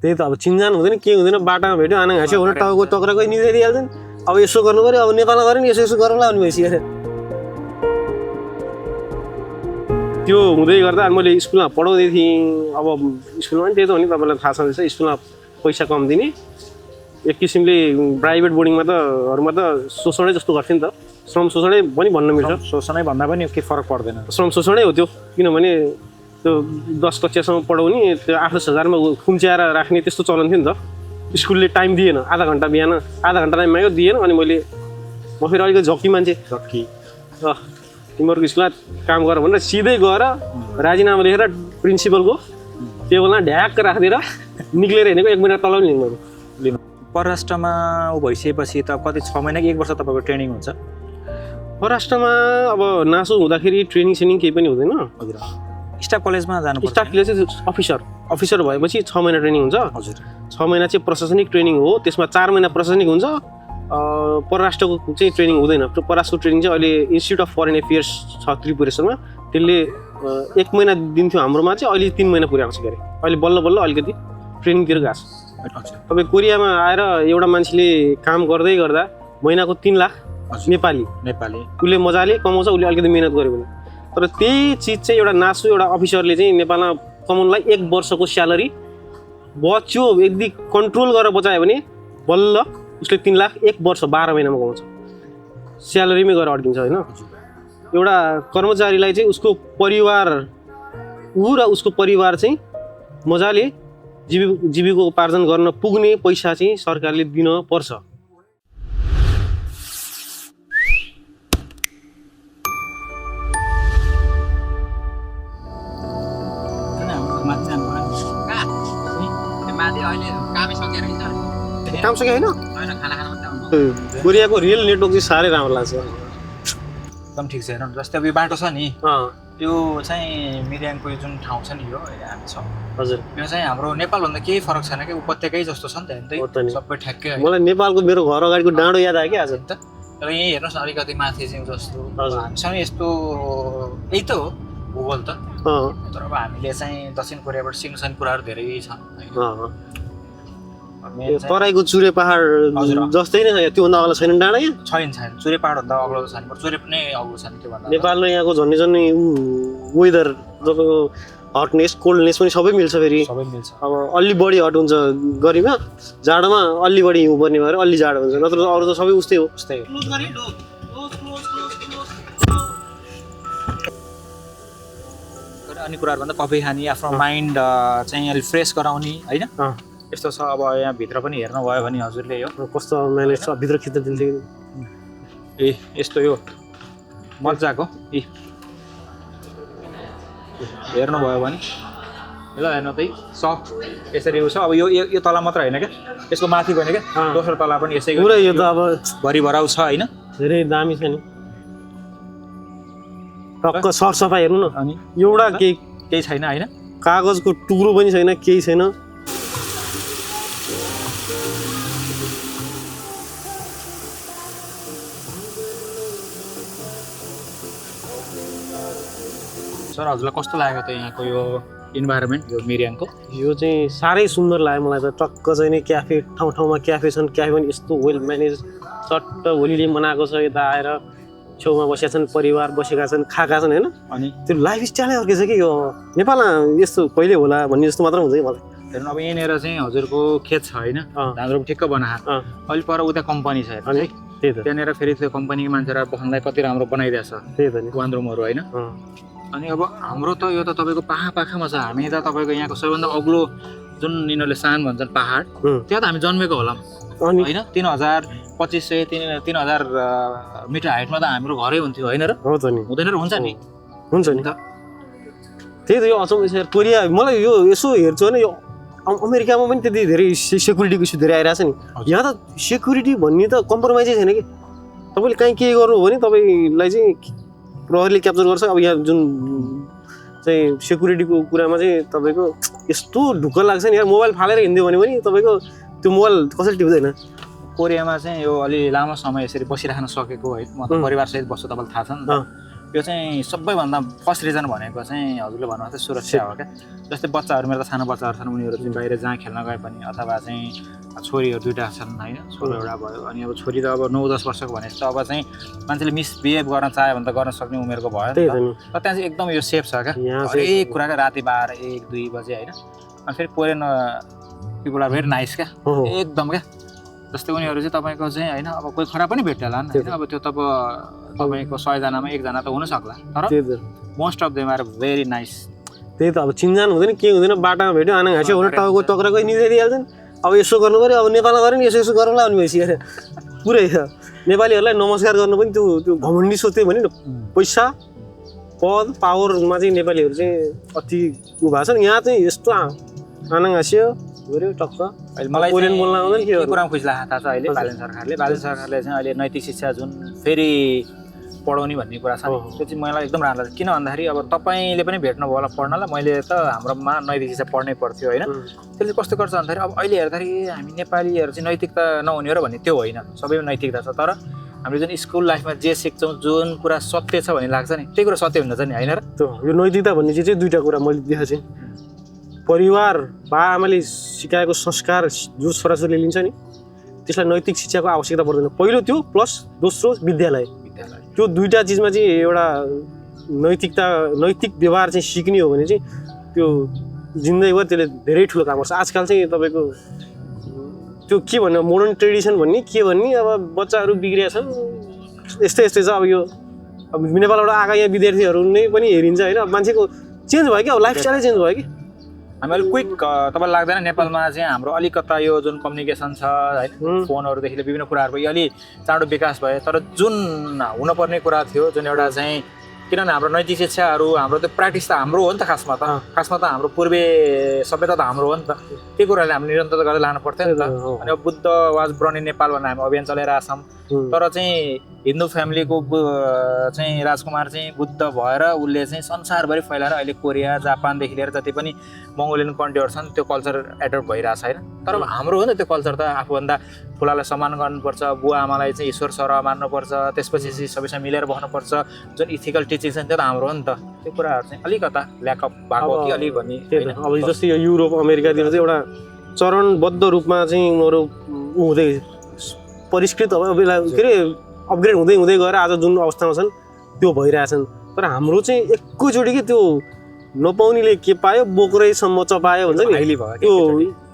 त्यही त अब चिनजान हुँदैन के हुँदैन बाटामा भेट्यो आना घाँस्यो भने टाउको टक्राकै निदै दिइहाल्छन् अब यसो गर्नु पर्यो अब नेपालमा गऱ्यो नि यसो गरौँला भन्ने भइसक्यो त्यो हुँदै गर्दा मैले स्कुलमा पढाउँदै थिएँ अब स्कुलमा पनि त्यही त हो नि तपाईँलाई थाहा छँदैछ स्कुलमा पैसा कम दिने एक किसिमले प्राइभेट बोर्डिङमा त शोषणै जस्तो गर्थ्यो नि त श्रम शोषणै पनि भन्न मिल्छ शोषणै भन्दा पनि के फरक पर्दैन श्रम शोषणै हो त्यो किनभने त्यो 10 कक्षासम्म पढाउने त्यो 8-10 हजारमा खुम्च्याएर राख्ने त्यस्तो चलन थियो नि त स्कुलले टाइम दिएन आधा घन्टा बिहान आधा घन्टा टाइम माग्यो दिएन अनि मैले म फेरि अलिकति झक्की मान्छे तिमीहरूको स्कुलमा काम गर भनेर सिधै गएर राजीनामा लेखेर प्रिन्सिपलको टेबलमा ढ्याक्क राखिदिएर निक्लेर हिँडेको 1 महिना तलब लिनु मैले लिनु परराष्ट्रमा भइसकेपछि त कति 6 महिना कि 1 वर्ष तपाईँको ट्रेनिङ हुन्छ परराष्ट्रमा अब नासो हुँदाखेरि ट्रेनिङ केही पनि हुँदैन हजुर स्टाफ कलेजमा जानुपर्छ स्टाफ कलेज चाहिँ अफिसर भएपछि 6 महिना ट्रेनिङ हुन्छ हजुर 6 महिना चाहिँ प्रशासनिक ट्रेनिङ हो त्यसमा 4 महिना प्रशासनिक हुन्छ परराष्ट्रको चाहिँ ट्रेनिङ हुँदैन परराष्ट्रको ट्रेनिङ चाहिँ अहिले इन्स्टिट्युट अफ फरेन एफेयर्स छ त्रिपुरेश्वरमा त्यसले 1 महिना दिन्थ्यो हाम्रोमा चाहिँ अहिले 3 महिना पुर्याएको छ के अरे अहिले बल्ल अलिकति ट्रेनिङतिर गएको छ तपाईँ कोरियामा आएर एउटा मान्छेले काम गर्दै गर्दा महिनाको 3 लाख नेपाली उसले मजाले कमाउँछ उसले अलिकति मेहनत गर्यो भने तर त्यही चिज चाहिँ एउटा नासो एउटा अफिसरले चाहिँ नेपालमा कमाउनलाई 1 वर्षको स्यालेरी बच्यो यदि कन्ट्रोल गरेर बचायो भने बल्ल उसले 3 लाख 1 वर्ष 12 महिनामा कमाउँछ स्यालेरीमै गएर अड्किन्छ होइन एउटा कर्मचारीलाई चाहिँ उसको परिवार र उसको परिवार चाहिँ मजाले जीविकोपार्जन गर्न पुग्ने पैसा चाहिँ सरकारले दिन पर्छ काम सके होइन कोरियाको रियल नेटवर्क चाहिँ साह्रै राम्रो लाग्छ एकदम ठिक छ हेर्नु जस्तै अब यो बाटो छ नि त्यो चाहिँ मिरियाङको यो जुन ठाउँ छ नि यो हामी छ हजुर यो चाहिँ हाम्रो नेपालभन्दा केही फरक छैन कि उपत्यकै जस्तो छ नि त सबै ठ्याक्कै मलाई नेपालको मेरो घर अगाडिको डाँडो याद आयो कि आज त तर यहीँ हेर्नुहोस् न अलिकति माथि चाहिँ जस्तो हामीसँग यस्तो यही त हो भूगोल त तर अब हामीले चाहिँ दक्षिण कोरियाबाट सिक्ने कुराहरू धेरै छन् तराईको चुरे पहाड जस्तै नै छ त्योभन्दा अग्लो छैन डाँडा छैन चुरे पहाडभन्दा अग्लो छैन चुरे पनि अग्लो छैन त्योभन्दा नेपाल र यहाँको झन्डै वेदर जब हटनेस कोल्डनेस पनि सबै मिल्छ फेरि अब अलि बढी हट हुन्छ गर्मीमा जाडोमा अलि बढी हिउँ पर्ने भएर अलि जाडो हुन्छ नत्र अरू त सबै उस्तै हो अनि कुराहरू भन्दा कफी खाने आफ्नो माइन्ड चाहिँ अलिक फ्रेस गराउने होइन यस्तो छ अब यहाँ भित्र पनि हेर्नु भयो भने हजुरले यो कस्तो म्यानेज छ भित्र खिच्न दिन्थ्यो ए यस्तो यो मजाको हेर्नुभयो भने ल हेर्नु त सफ्ट यसरी छ अब यो तला मात्र होइन क्या यसको माथि होइन क्या दोस्रो तला पनि यसै पुरै यो त अब भरिभराउ छ होइन धेरै दामी छ नि टक्क सरसफाइ हेर्नु न अनि एउटा केही छैन होइन कागजको टुक्रो पनि छैन केही छैन सर हजुरलाई कस्तो लाग्यो त यहाँको यो इन्भाइरोमेन्ट यो मिरियाङको यो चाहिँ साह्रै सुन्दर लाग्यो मलाई त टक्क चाहिँ नि क्याफे ठाउँमा क्याफे छन् क्याफे पनि यस्तो वेल म्यानेज चट्ट होलीले मनाएको छ यता आएर छेउमा बसेका छन् परिवार बसेका छन् खाएका छन् होइन अनि त्यो लाइफ स्टाइलै अर्कै छ कि यो नेपालमा यस्तो कहिले होला भन्ने जस्तो मात्र हुन्छ कि मलाई हेर्नु अब यहाँनिर चाहिँ हजुरको खेत छ होइन धान रोप ठिक्क बनाएको अहिले पर उता कम्पनी छ अनि त्यही त त्यहाँनिर फेरि त्यो कम्पनीको मान्छेहरू बस्नलाई कति राम्रो बनाइदिएको छ त्यही त नि वान रुमहरू होइन अनि अब हाम्रो त यो त तपाईँको पाखामा छ हामी त तपाईँको यहाँको सबैभन्दा अग्लो जुन यिनीहरूले सान भन्छन् पहाड त्यहाँ त हामी जन्मेको होला होइन 3200 3000 मिटर हाइटमा त हाम्रो घरै हुन्थ्यो होइन र हो त नि हुँदैन र हुन्छ नि त त्यही त यो अचम्म कोरिया मलाई यो यसो हेर्छु भने यो अमेरिकामा पनि त्यति धेरै सेक्युरिटीको इस्यु धेरै आइरहेको छ नि यहाँ त सेक्युरिटी भन्ने त कम्प्रोमाइजै छैन कि तपाईँले कहीँ के गर्नु हो भने तपाईँलाई चाहिँ प्रहरीले क्याप्चर गर्छ अब यहाँ जुन चाहिँ सेक्युरिटीको कुरामा चाहिँ तपाईँको यस्तो ढुक्क लाग्छ नि यार मोबाइल फालेर हिँड्यो भने पनि तपाईँको त्यो मोबाइल कसरी टिप्दैन कोरियामा चाहिँ यो अलि लामो समय यसरी बसिराख्न सकेको है म त परिवारसहित बस्छु तपाईँलाई थाहा छ नि त यो चाहिँ सबैभन्दा फर्स्ट रिजन भनेको चाहिँ हजुरले भन्नुभएको थियो सुरक्षा हो क्या। जस्तै बच्चाहरू मेरो त सानो बच्चाहरू छन्, उनीहरू चाहिँ बाहिर जहाँ खेल्न गए पनि अथवा चाहिँ छोरीहरू 2टा छन् होइन, छोरो एउटा भयो। अनि अब छोरी त अब 9-10 वर्षको भनेपछि त अब चाहिँ मान्छेले मिसबिहेभ गर्न चाह्यो भने त गर्न सक्ने उमेरको भयो नि त। त्यहाँ चाहिँ एकदम यो सेफ छ क्या, हरेक कुराको राति 12-1-2 बजे होइन। अनि फेरि Korean people are very nice क्या, एकदम क्या। जस्तै उनीहरू चाहिँ तपाईँको चाहिँ होइन अब कोही खराब पनि भेट्यो होला नि होइन, अब त्यो तपाईँको 100 जनामा 1 जना त हुन सक्ला, तर most of them are very nice. त्यही त अब चिनजान हुँदैन के हुँदैन, बाटामा भेट्यो आना घाँसी हुन टाउको टक्राकै निदाइदिइहाल्छन्। अब यसो गर्नु पऱ्यो, अब नेपालमा गऱ्यो नि यसो गरौँला अनि भएपछि पुरै नेपालीहरूलाई नमस्कार गर्नु पनि त्यो घमण्डी सोच्थ्यो भने नि पैसा पद पावरमा चाहिँ नेपालीहरू चाहिँ अति उ भएको छ नि। यहाँ चाहिँ यस्तो आना घाँसियो गऱ्यो टक्क। अहिले मलाई कोरियन बोल्न आउँदैन के कुरामा खुसी लाग्छ थाहा छ अहिले बालेन सरकारले चाहिँ अहिले नैतिक शिक्षा जुन फेरि पढाउने भन्ने कुरा छ त्यो चाहिँ मलाई एकदम राम्रो लाग्छ। किन भन्दाखेरि अब तपाईँले पनि भेट्नुभयो होला पढ्नलाई, मैले त हाम्रोमा नैतिक शिक्षा पढ्नै पर्थ्यो होइन। त्यसले कस्तो गर्छ भन्दाखेरि अब अहिले हेर्दाखेरि हामी नेपालीहरू चाहिँ नैतिकता नहुने र भन्ने त्यो होइन, सबैमा नैतिकता छ। तर हामीले जुन स्कुल लाइफमा जे सिक्छौँ जुन कुरा सत्य छ भन्ने लाग्छ नि त्यही कुरा सत्य हुन्छ नि होइन र। त्यो यो नैतिकता भन्ने चाहिँ 2टा कुरा मैले देखाएको छु। परिवार बाआमाले सिकाएको संस्कार जो छोराछोरीले लिन्छ नि त्यसलाई नैतिक शिक्षाको आवश्यकता पर्दैन। पहिलो त्यो प्लस दोस्रो विद्यालय। त्यो 2टा चिजमा चाहिँ एउटा नैतिक व्यवहार चाहिँ सिक्ने हो भने चाहिँ त्यो जिन्दगीभर त्यसले धेरै ठुलो काम गर्छ। आजकल चाहिँ तपाईँको त्यो के भन्नु मोडर्न ट्रेडिसन भन्ने के भन्ने अब बच्चाहरू बिग्रिया छन् यस्तै छ। अब नेपालबाट आएका यहाँ विद्यार्थीहरू नै पनि हेरिन्छ होइन, मान्छेको चेन्ज भयो क्या, अब लाइफस्टाइलै चेन्ज भयो कि। हामी अलिक क्विक तपाईँलाई लाग्दैन नेपालमा चाहिँ हाम्रो अलिकता यो जुन कम्युनिकेसन छ होइन फोनहरूदेखि विभिन्न कुराहरूको यो अलि चाँडो विकास भयो, तर जुन हुनुपर्ने कुरा थियो जुन एउटा चाहिँ किनभने हाम्रो नैतिक शिक्षाहरू हाम्रो त्यो प्र्याक्टिस त हाम्रो हो नि त खासमा त हाम्रो पूर्वे सभ्यता त हाम्रो हो नि त। त्यो कुराले हामीले निरन्तर गरेर लानु पर्थ्यो नि त। अनि अब बुद्ध वाज ब्रन इन नेपाल भनेर हामी अभियान चलाइरहेको छौँ, तर चाहिँ हिन्दू फ्यामिलीको चाहिँ राजकुमार चाहिँ बुद्ध भएर उसले चाहिँ संसारभरि फैलाएर अहिले कोरिया जापानदेखि लिएर जति पनि मङ्गोलियन कन्ट्रीहरू छन् त्यो कल्चर एडप्ट भइरहेछ होइन। तर हाम्रो हो नि त त्यो कल्चर त आफूभन्दा ठुलालाई सम्मान गर्नुपर्छ, बुवा आमालाई चाहिँ ईश्वर सरह मान्नुपर्छ, त्यसपछि चाहिँ सबैसँग मिलेर बस्नुपर्छ, जुन इथिकल टिचिङ छ त्यो त हाम्रो हो नि त। त्यो कुराहरू चाहिँ अलिकता ल्याकअप भएको कि अलिक भन्ने। अब जस्तै यो युरोप अमेरिकातिर चाहिँ एउटा चरणबद्ध रूपमा चाहिँ उनीहरू हुँदै परिष्कृत अब के अरे अपग्रेड हुँदै गएर आज जुन अवस्थामा छन् त्यो भइरहेछन्। तर हाम्रो चाहिँ एकैचोटि कि त्यो नपाउनेले के पायो बोक्रैसम्म चपायो भन्छ नि, त्यो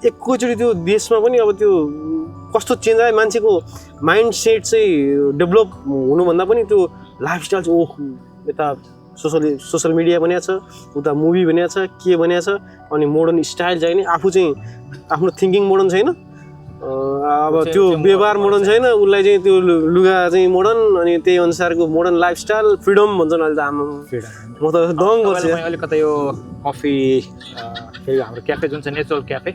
एकैचोटि त्यो देशमा पनि अब त्यो कस्तो चेन्ज आयो। मान्छेको माइन्ड सेट चाहिँ डेभलप हुनुभन्दा पनि त्यो लाइफस्टाइल चाहिँ ओह यता सोसल मिडिया बनिएको छ, उता मुभी बनिएको छ, के बनिएको छ, अनि मोडर्न स्टाइल चाहिँ नि आफू चाहिँ आफ्नो थिङ्किङ मोडर्न छैन, अब त्यो व्यवहार मोडर्न छैन, उसलाई चाहिँ त्यो लुगा चाहिँ मोडर्न, अनि त्यही अनुसारको मोडर्न लाइफस्टाइल फ्रिडम भन्छन् अहिले त। आमा म त दङ गर्छु। अलिकता यो कफी हाम्रो क्याफे जुन चाहिँ नेचुरल क्याफे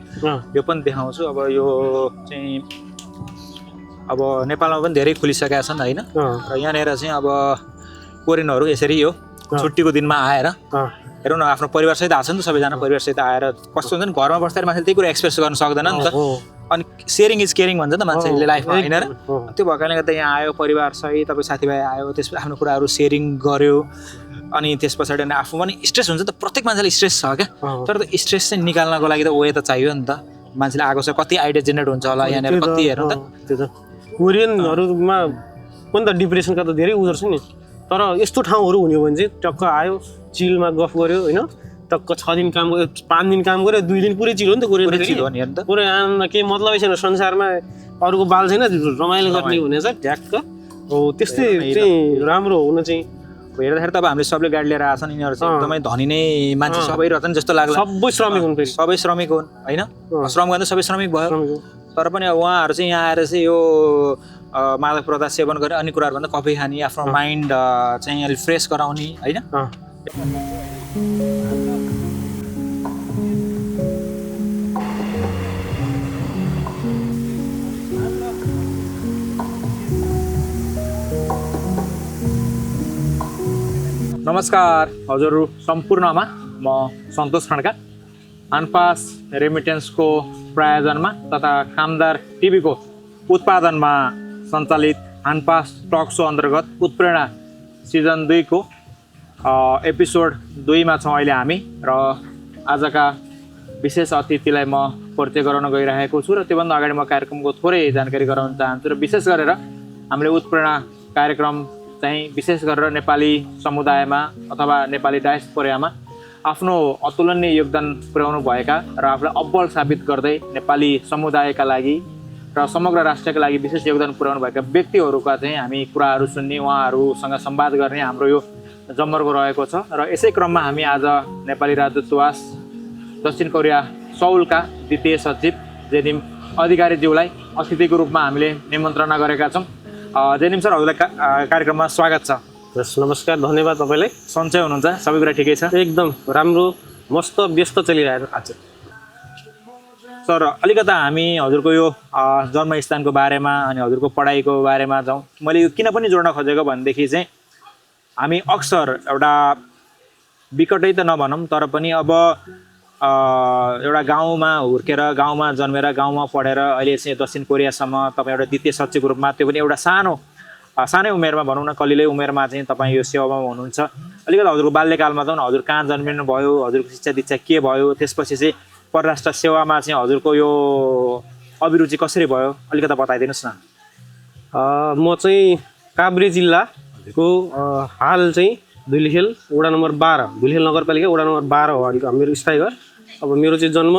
यो पनि देखाउँछु। अब यो चाहिँ अब नेपालमा पनि धेरै खुलिसकेका छन् होइन, र यहाँनिर चाहिँ अब कोरियनहरू यसरी यो छुट्टीको दिनमा आएर हेरौँ न आफ्नो परिवारसहित आएको छ नि त, सबैजना परिवारसहित आएर कस्तो हुन्छ नि घरमा बस्दाखेरि मान्छेले त्यही कुरा एक्सप्रेस गर्न सक्दैन नि त। अनि सेयरिङ इज केयरिङ भन्छ नि त मान्छेले लाइफमा होइन र। त्यो भएको कारणले गर्दा यहाँ आयो परिवारसहित तपाईँ साथीभाइ आयो, त्यसपछि आफ्नो कुराहरू सेयरिङ गर्यो, अनि त्यस पछाडि आफू पनि स्ट्रेस हुन्छ नि त, प्रत्येक मान्छेले स्ट्रेस छ क्या। तर त्यो स्ट्रेस चाहिँ निकाल्नको लागि त वे त चाहियो नि त। मान्छेले आएको छ कति आइडिया जेनेरेट हुन्छ होला यहाँनिर कति हेर्नु त। त्यो त कोरियनहरूमा पनि त डिप्रेसनका त धेरै उयो छ नि, तर यस्तो ठाउँहरू हुने हो भने चाहिँ टक्क आयो चिलमा गफ गर्यो होइन, टक्क 6 दिन काम गर्यो 5 दिन काम गर्यो 2 दिन पुरै चिल हो नि त। कोरियन चिल हो नि हेर्नु त, पुरै आमा केही मतलबै छैन संसारमा, अरूको बाल छैन, रमाइलो गर्ने हुनेछ ट्याक्क हो। त्यस्तै चाहिँ राम्रो हुन चाहिँ हेर्दाखेरि त अब हामीले सबले गाडी लिएर आएछन्, यिनीहरू चाहिँ एकदमै धनी नै मान्छे सबै रहेछन् जस्तो लाग्छ। सबै श्रमिक हुन्, सबै श्रमिक हुन् होइन, श्रम गर्दा सबै श्रमिक भयो। तर पनि अब उहाँहरू चाहिँ यहाँ आएर चाहिँ यो मादक पदार्थ सेवन गरेर अन्य कुराहरूभन्दा कफी खाने, आफ्नो माइन्ड चाहिँ अलिक फ्रेस गराउने होइन। नमस्कार हजुरहरू सम्पूर्णमा, म सन्तोष खड्का हानपास रेमिटेन्सको प्रायोजनमा तथा कामदार टिभीको उत्पादनमा सञ्चालित हानपास टक सो अन्तर्गत उत्प्रेरणा सिजन 2 को एपिसोड 2 मा छौँ अहिले हामी र आजका विशेष अतिथिलाई म परिचय गराउन गइरहेको छु र त्योभन्दा अगाडि म कार्यक्रमको थोरै जानकारी गराउन चाहन्छु र विशेष गरेर हामीले उत्प्रेरणा कार्यक्रम चाहिँ विशेष गरेर नेपाली समुदायमा अथवा नेपाली डायस्पोरामा आफ्नो अतुलनीय योगदान पुर्याउनु भएका र आफूलाई अब्बल साबित गर्दै नेपाली समुदायका लागि र समग्र राष्ट्रका लागि विशेष योगदान पुर्याउनु भएका व्यक्तिहरूका चाहिँ हामी कुराहरू सुन्ने उहाँहरूसँग संवाद गर्ने हाम्रो यो जमर्को रहेको छ र यसै क्रममा हामी आज नेपाली राजदूतावास दक्षिण कोरिया सौलका द्वितीय सचिव जेनिम अधिकारीज्यूलाई अतिथिको रूपमा हामीले निमन्त्रणा गरेका छौँ। जेनिम सर, हजुरलाई कार्यक्रममा स्वागत छ। नमस्कार, धन्यवाद तपाईँलाई। सन्चै हुनुहुन्छ? सबै कुरा ठिकै छ? एकदम राम्रो, मस्त व्यस्त चलिरहेको। अच्छा सर, अलिकता हामी हजुरको यो जन्मस्थानको बारेमा अनि हजुरको पढाइको बारेमा जाउँ। मैले यो किन पनि जोड्न खोजेको भनेदेखि चाहिँ हामी अक्सर एउटा विकटै त नभनौँ तर पनि अब एउटा गाउँमा हुर्केर गाउँमा जन्मेर गाउँमा पढेर अहिले चाहिँ दक्षिण कोरियासम्म तपाईँ एउटा द्वितीय सचिवको रूपमा, त्यो पनि एउटा सानै उमेरमा भनौँ न, कलिलै उमेरमा चाहिँ तपाईँ यो सेवामा हुनुहुन्छ। अलिकति हजुरको बाल्यकालमा जाउँ न, हजुर कहाँ जन्मिनु भयो, हजुरको शिक्षा दीक्षा के भयो, त्यसपछि चाहिँ परराष्ट्र सेवामा चाहिँ हजुरको यो अभिरुचि कसरी भयो, अलिकति बताइदिनुहोस् न। म चाहिँ काभ्रे जिल्लाको हाल चाहिँ धुलिखेल वडा नम्बर 12, धुलिखेल नगरपालिका वडा नम्बर 12 हो अलिक मेरो स्थायी घर। अब मेरो चाहिँ जन्म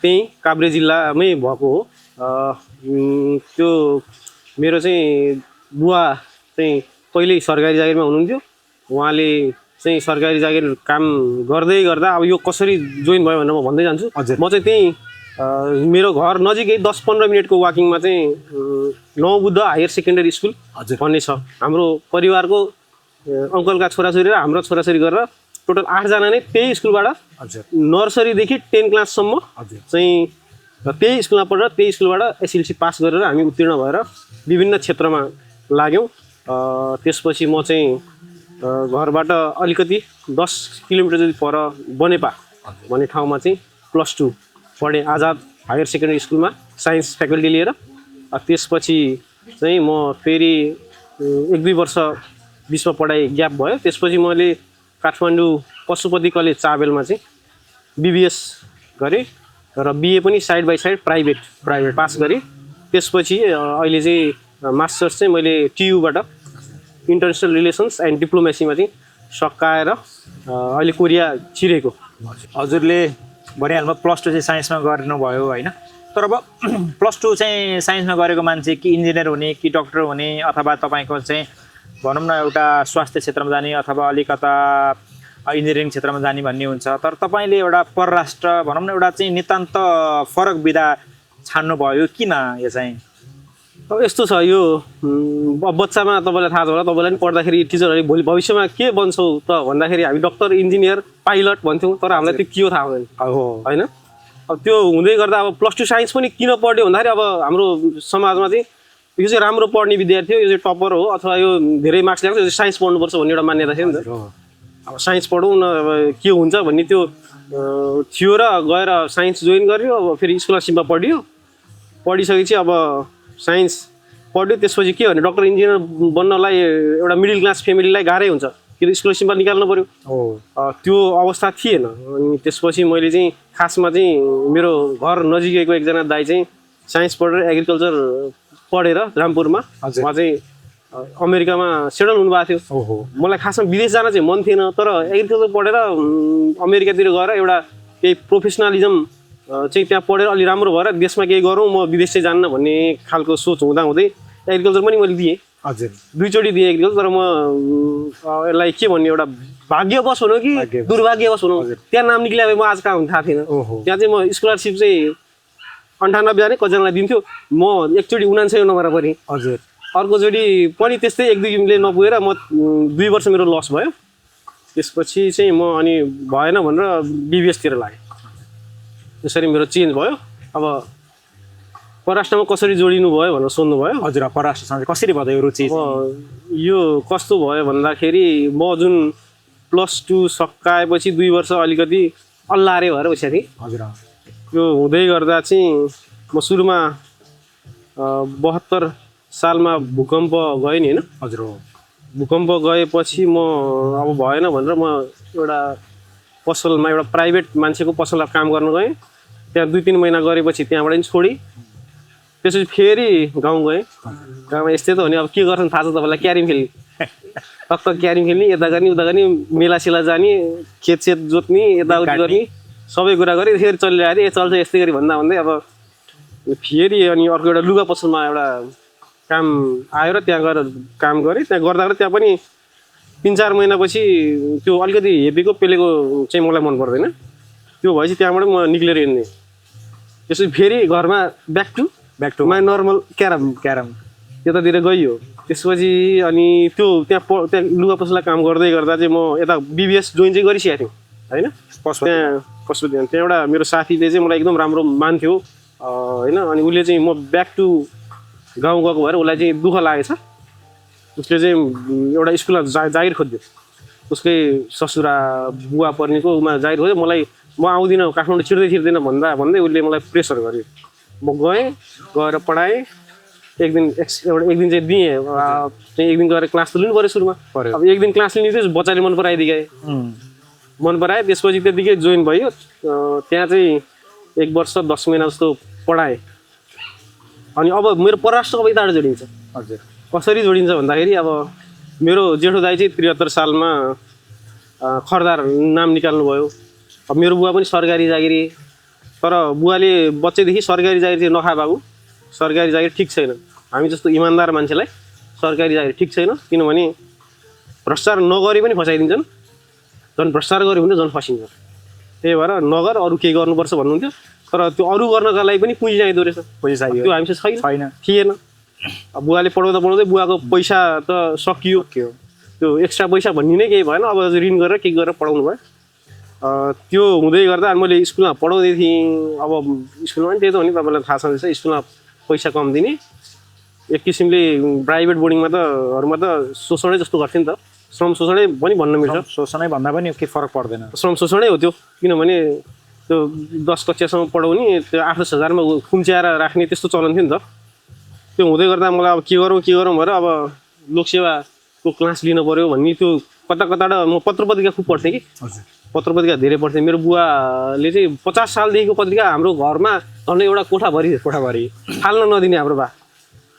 त्यहीँ काभ्रे जिल्लामै भएको हो। त्यो मेरो चाहिँ बुवा चाहिँ पहिल्यै सरकारी जागिरमा हुनुहुन्थ्यो। उहाँले चाहिँ सरकारी जागिर काम गर्दै गर्दा अब यो कसरी जोइन भयो भनेर म भन्दै जान्छु। म चाहिँ त्यहीँ मेरो घर नजिकै 10-15 मिनटको वाकिङमा चाहिँ नवबुद्ध हायर सेकेन्डरी स्कुल भन्ने छ। हाम्रो परिवारको अङ्कलका छोराछोरी र हाम्रो छोराछोरी गरेर टोटल 8 जना नै त्यही स्कुलबाट नर्सरीदेखि 10 क्लाससम्म चाहिँ त्यही स्कुलमा पढेर त्यही स्कुलबाट एसएलसी पास गरेर हामी उत्तीर्ण भएर विभिन्न क्षेत्रमा लाग्यौँ। त्यसपछि म चाहिँ घरबाट अलिकति 10 किलोमिटर जति पर बनेपा भन्ने ठाउँमा चाहिँ +2 पढेँ आजाद हायर सेकेन्डरी स्कुलमा साइन्स फ्याकल्टी लिएर। त्यसपछि चाहिँ म फेरि 1-2 वर्ष बिचमा पढाइ ग्याप भयो। त्यसपछि मैले काठमाडौँ पशुपति कलेज चाबेलमा चाहिँ बिबिएस गरेँ र बिए पनि side by side private pass गरेँ। त्यसपछि अहिले चाहिँ मास्टर्स चाहिँ मैले टियुबाट इन्टरनेसनल रिलेसन्स एन्ड डिप्लोमेसीमा चाहिँ सकाएर अहिले कोरिया छिरेको। हजुरले भनिहाल्नु +2 चाहिँ साइन्समा गर्नुभयो होइन, तर अब +2 चाहिँ साइन्समा गरेको मान्छे कि इन्जिनियर हुने कि डक्टर हुने अथवा तपाईँको चाहिँ भनौँ न एउटा स्वास्थ्य क्षेत्रमा जाने अथवा अलिकता इन्जिनियरिङ क्षेत्रमा जाने भन्ने हुन्छ। तर तपाईँले एउटा परराष्ट्र भनौँ न एउटा चाहिँ नितान्त फरक विधा छान्नुभयो, किन यो चाहिँ? अब यस्तो छ यो बच्चामा तपाईँलाई थाहा छ होला, तपाईँलाई पनि पढ्दाखेरि टिचरहरूले भोलि भविष्यमा के बन्छौ त भन्दाखेरि हामी डक्टर, इन्जिनियर, पाइलट भन्थ्यौँ, तर हामीलाई त्यो के हो थाहा हुँदैन होइन। अब त्यो हुँदै गर्दा अब +2 साइन्स पनि किन पढ्यो भन्दाखेरि अब हाम्रो समाजमा चाहिँ यो चाहिँ राम्रो पढ्ने विद्यार्थी हो, यो चाहिँ टपर हो अथवा यो धेरै मार्क्स ल्याएको छ, यो चाहिँ साइन्स पढ्नुपर्छ भन्ने एउटा मान्यता थियो नि त। अब साइन्स पढौँ न अब के हुन्छ भन्ने त्यो थियो र गएर साइन्स जोइन गर्यो। अब फेरि स्कलरसिपमा पढिसकेपछि अब साइन्स पढ्यो। त्यसपछि के भने डक्टर इन्जिनियर बन्नलाई एउटा मिडल क्लास फेमिलीलाई गाह्रै हुन्छ, कि स्कलरसिपमा निकाल्नु पऱ्यो। त्यो अवस्था थिएन। अनि त्यसपछि मैले चाहिँ खासमा चाहिँ मेरो घर नजिकैको एकजना दाइ चाहिँ साइन्स पढेर एग्रिकल्चर पढेर रामपुरमा उहाँ चाहिँ अमेरिकामा सेटल हुनुभएको थियो। मलाई खासमा विदेश जान चाहिँ मन थिएन, तर एग्रिकल्चर पढेर अमेरिकातिर गएर एउटा केही प्रोफेसनलिजम चाहिँ त्यहाँ पढेर अलि राम्रो भएर देशमा केही गरौँ, म विदेश चाहिँ जान्न भन्ने खालको सोच हुँदै एग्रिकल्चर पनि मैले दिएँ। 2 चोटि दिएँ एग्रिकल्चर। तर म यसलाई के भन्ने एउटा भाग्यवश भनौँ कि दुर्भाग्यवश भनौँ, त्यहाँ नाम निक्लिए म आज कहाँ हुनु थाहा थिएन। त्यहाँ चाहिँ म स्कलरसिप चाहिँ 98 जना कतिजनालाई दिन्थ्यो, म एकचोटि 99 नम्बर परेँ। अर्कोचोटि पनि त्यस्तै 1-2 नपुगेर म 2 वर्ष मेरो लस भयो। त्यसपछि चाहिँ म अनि भएन भनेर बिबिएसतिर लागेँ। त्यसरी मेरो चेन्ज भयो। अब परराष्ट्रमा कसरी जोडिनु भयो भनेर सोध्नु भयो। हजुर, परराष्ट्रसँग कसरी भयो रुचि? यो कस्तो भयो भन्दाखेरि म जुन +2 सकाएपछि 2 वर्ष अलिकति अल्लारे भएर बसेको थिएँ। हजुर, यो हुँदै गर्दा चाहिँ म सुरुमा 72 सालमा भूकम्प गयो नि होइन। हजुर, भूकम्प गएपछि म अब भएन भनेर म एउटा पसलमा एउटा प्राइभेट मान्छेको पसलमा काम गर्न गएँ। त्यहाँ 2-3 महिना गरेपछि त्यहाँबाट नि छोडेँ। त्यसपछि फेरि गाउँ गएँ। गाउँमा यस्तै त हो नि, अब के गर्छन् थाहा छ तपाईँलाई, क्यारिम खेल्ने, टक्क क्यारिम खेल्ने, यता गर्ने उता गर्ने, मेलासेला जाने, खेतसेत जोत्ने, यताउति गर्ने, सबै कुरा गरेँ। फेरि चलिरहेको थिएँ, चल्छ यस्तै गरी भन्दा भन्दै अब फेरि अनि अर्को एउटा लुगा पसलमा एउटा काम आयो र त्यहाँ गएर काम गरेँ। त्यहाँ गर्दा त्यहाँ पनि 3-4 महिनापछि त्यो अलिकति हेपेको पेलेको चाहिँ मलाई मन पर्दैन। त्यो भएपछि त्यहाँबाट म निक्लेर हिँड्ने। त्यसपछि फेरि घरमा ब्याक टु माई नर्मल क्यारम त्यतातिर गइयो। त्यसपछि अनि त्यहाँ लुगा पसलमा काम गर्दै गर्दा चाहिँ म यता BBS जोइन चाहिँ गरिसकेको थिएँ होइन। त्यहाँ पशुपति त्यहाँ एउटा मेरो साथीले चाहिँ मलाई एकदम राम्रो मान्थ्यो होइन। अनि उसले चाहिँ म ब्याक टु गाउँ गएको भएर उसलाई चाहिँ दुःख लागेछ। उसले चाहिँ एउटा स्कुलमा जागिर खोज्यो, उसकै ससुरा बुवा पर्नेको उमा जागिर खोज्यो। म आउँदिनँ, काठमाडौँ छिर्दैन भन्दै उसले मलाई प्रेसर गर्यो। म गएर पढाएँ। एक दिन चाहिँ दिएँ, चाहिँ एक दिन गएर क्लास त लिनु पऱ्यो सुरुमा। अब एक दिन क्लास लिने थियो, बच्चाले मन पराए। त्यसपछि त्यतिकै जोइन भयो। त्यहाँ चाहिँ 1 वर्ष 10 महिना जस्तो पढाएँ। अनि अब मेरो परराष्ट्र अब यताबाट जोडिन्छ। हजुर, कसरी जोडिन्छ भन्दाखेरि अब मेरो जेठो दाइ चाहिँ 73 सालमा खरदार नाम निकाल्नुभयो। अब मेरो बुवा पनि सरकारी जागिरी, तर बुवाले बच्चैदेखि सरकारी जागिर चाहिँ नखा बाबु, सरकारी जागिर ठिक छैन, हामी जस्तो इमान्दार मान्छेलाई सरकारी जागिर ठिक छैन, किनभने भ्रष्टाचार नगरे पनि फसाइदिन्छन्, झन् भ्रष्टाचार गऱ्यो भने झन् फसिन्छ। त्यही भएर नगर, अरू केही गर्नुपर्छ भन्नुहुन्थ्यो। तर त्यो अरू गर्नका लागि पनि पुँजी चाहिँदो रहेछ। त्यो हामीसँग थिएन। अब बुवाले पढाउँदै बुवाको पैसा त सकियो, त्यो एक्स्ट्रा पैसा भन्ने नै केही भएन। अब ऋण गरेर के गरेर पढाउनु भयो। त्यो हुँदै गर्दा मैले स्कुलमा पढाउँदै थिएँ। अब स्कुलमा पनि त्यही त हो नि, तपाईँलाई थाहा छँदैछ, स्कुलमा पैसा कम दिने, एक किसिमले प्राइभेट बोर्डिङमा त शोषणै जस्तो गर्थ्यो नि त। श्रम शोषणै पनि भन्न मिल्छ। शोषणै भन्दा पनि केही फरक पर्दैन, श्रम शोषणै हो त्यो। किनभने त्यो 10 कक्षासम्म पढाउने, त्यो 8-10 हजारमा खुम्च्याएर राख्ने त्यस्तो चलन थियो नि त। त्यो हुँदै गर्दा मलाई अब के गरौँ भएर अब लोकसेवाको क्लास लिनु पऱ्यो भन्ने त्यो कताबाट म पत्र-पत्रिका खुब पढ्थेँ कि। पत्र-पत्रिका धेरै पढ्थेँ। मेरो बुवाले चाहिँ 50 सालदेखिको पत्रिका हाम्रो घरमा झन्डै एउटा कोठाभरि फाल्न नदिने हाम्रो बा।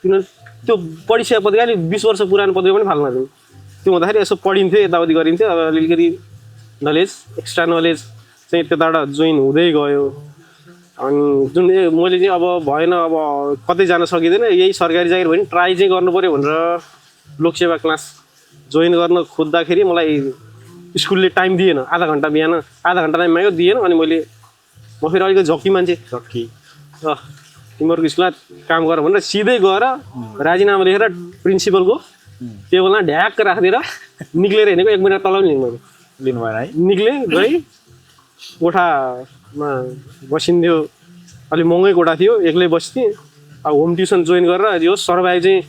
किनभने त्यो पढिसकेको पत्रिका अलि 20 वर्ष पुरानो पत्रिका पनि फाल्न नदिने। त्यो हुँदाखेरि यसो पढिन्थ्यो, यताउति गरिन्थ्यो। अब अलिकति नलेज, एक्स्ट्रा नलेज चाहिँ त्यताबाट जोइन हुँदै गयो। अनि जुन मैले चाहिँ अब भएन, अब कतै जान सकिँदैन, यही सरकारी जागिर भयो नि ट्राई चाहिँ गर्नु पऱ्यो भनेर लोकसेवा क्लास जोइन गर्न खोज्दाखेरि मलाई स्कुलले टाइम दिएन। आधा घन्टा बिहान, आधा घन्टा टाइम माग्यो, दिएन। अनि म फेरि अलिकति झक्की मान्छे, तिमीहरूको स्कुलमा काम गर भनेर सिधै गएर राजीनामा लेखेर प्रिन्सिपलको टेबलमा ढ्याक्क राखिदिएर निक्लेर हिँडेको। 1 महिना तल पनि लिनु भएन है। निक्लेँ, गएँ, कोठामा बसिन्थ्यो। अलिक महँगै कोठा थियो, एक्लै बस्थेँ। अब होम ट्युसन जोइन गरेर यो सर्भाइभ चाहिँ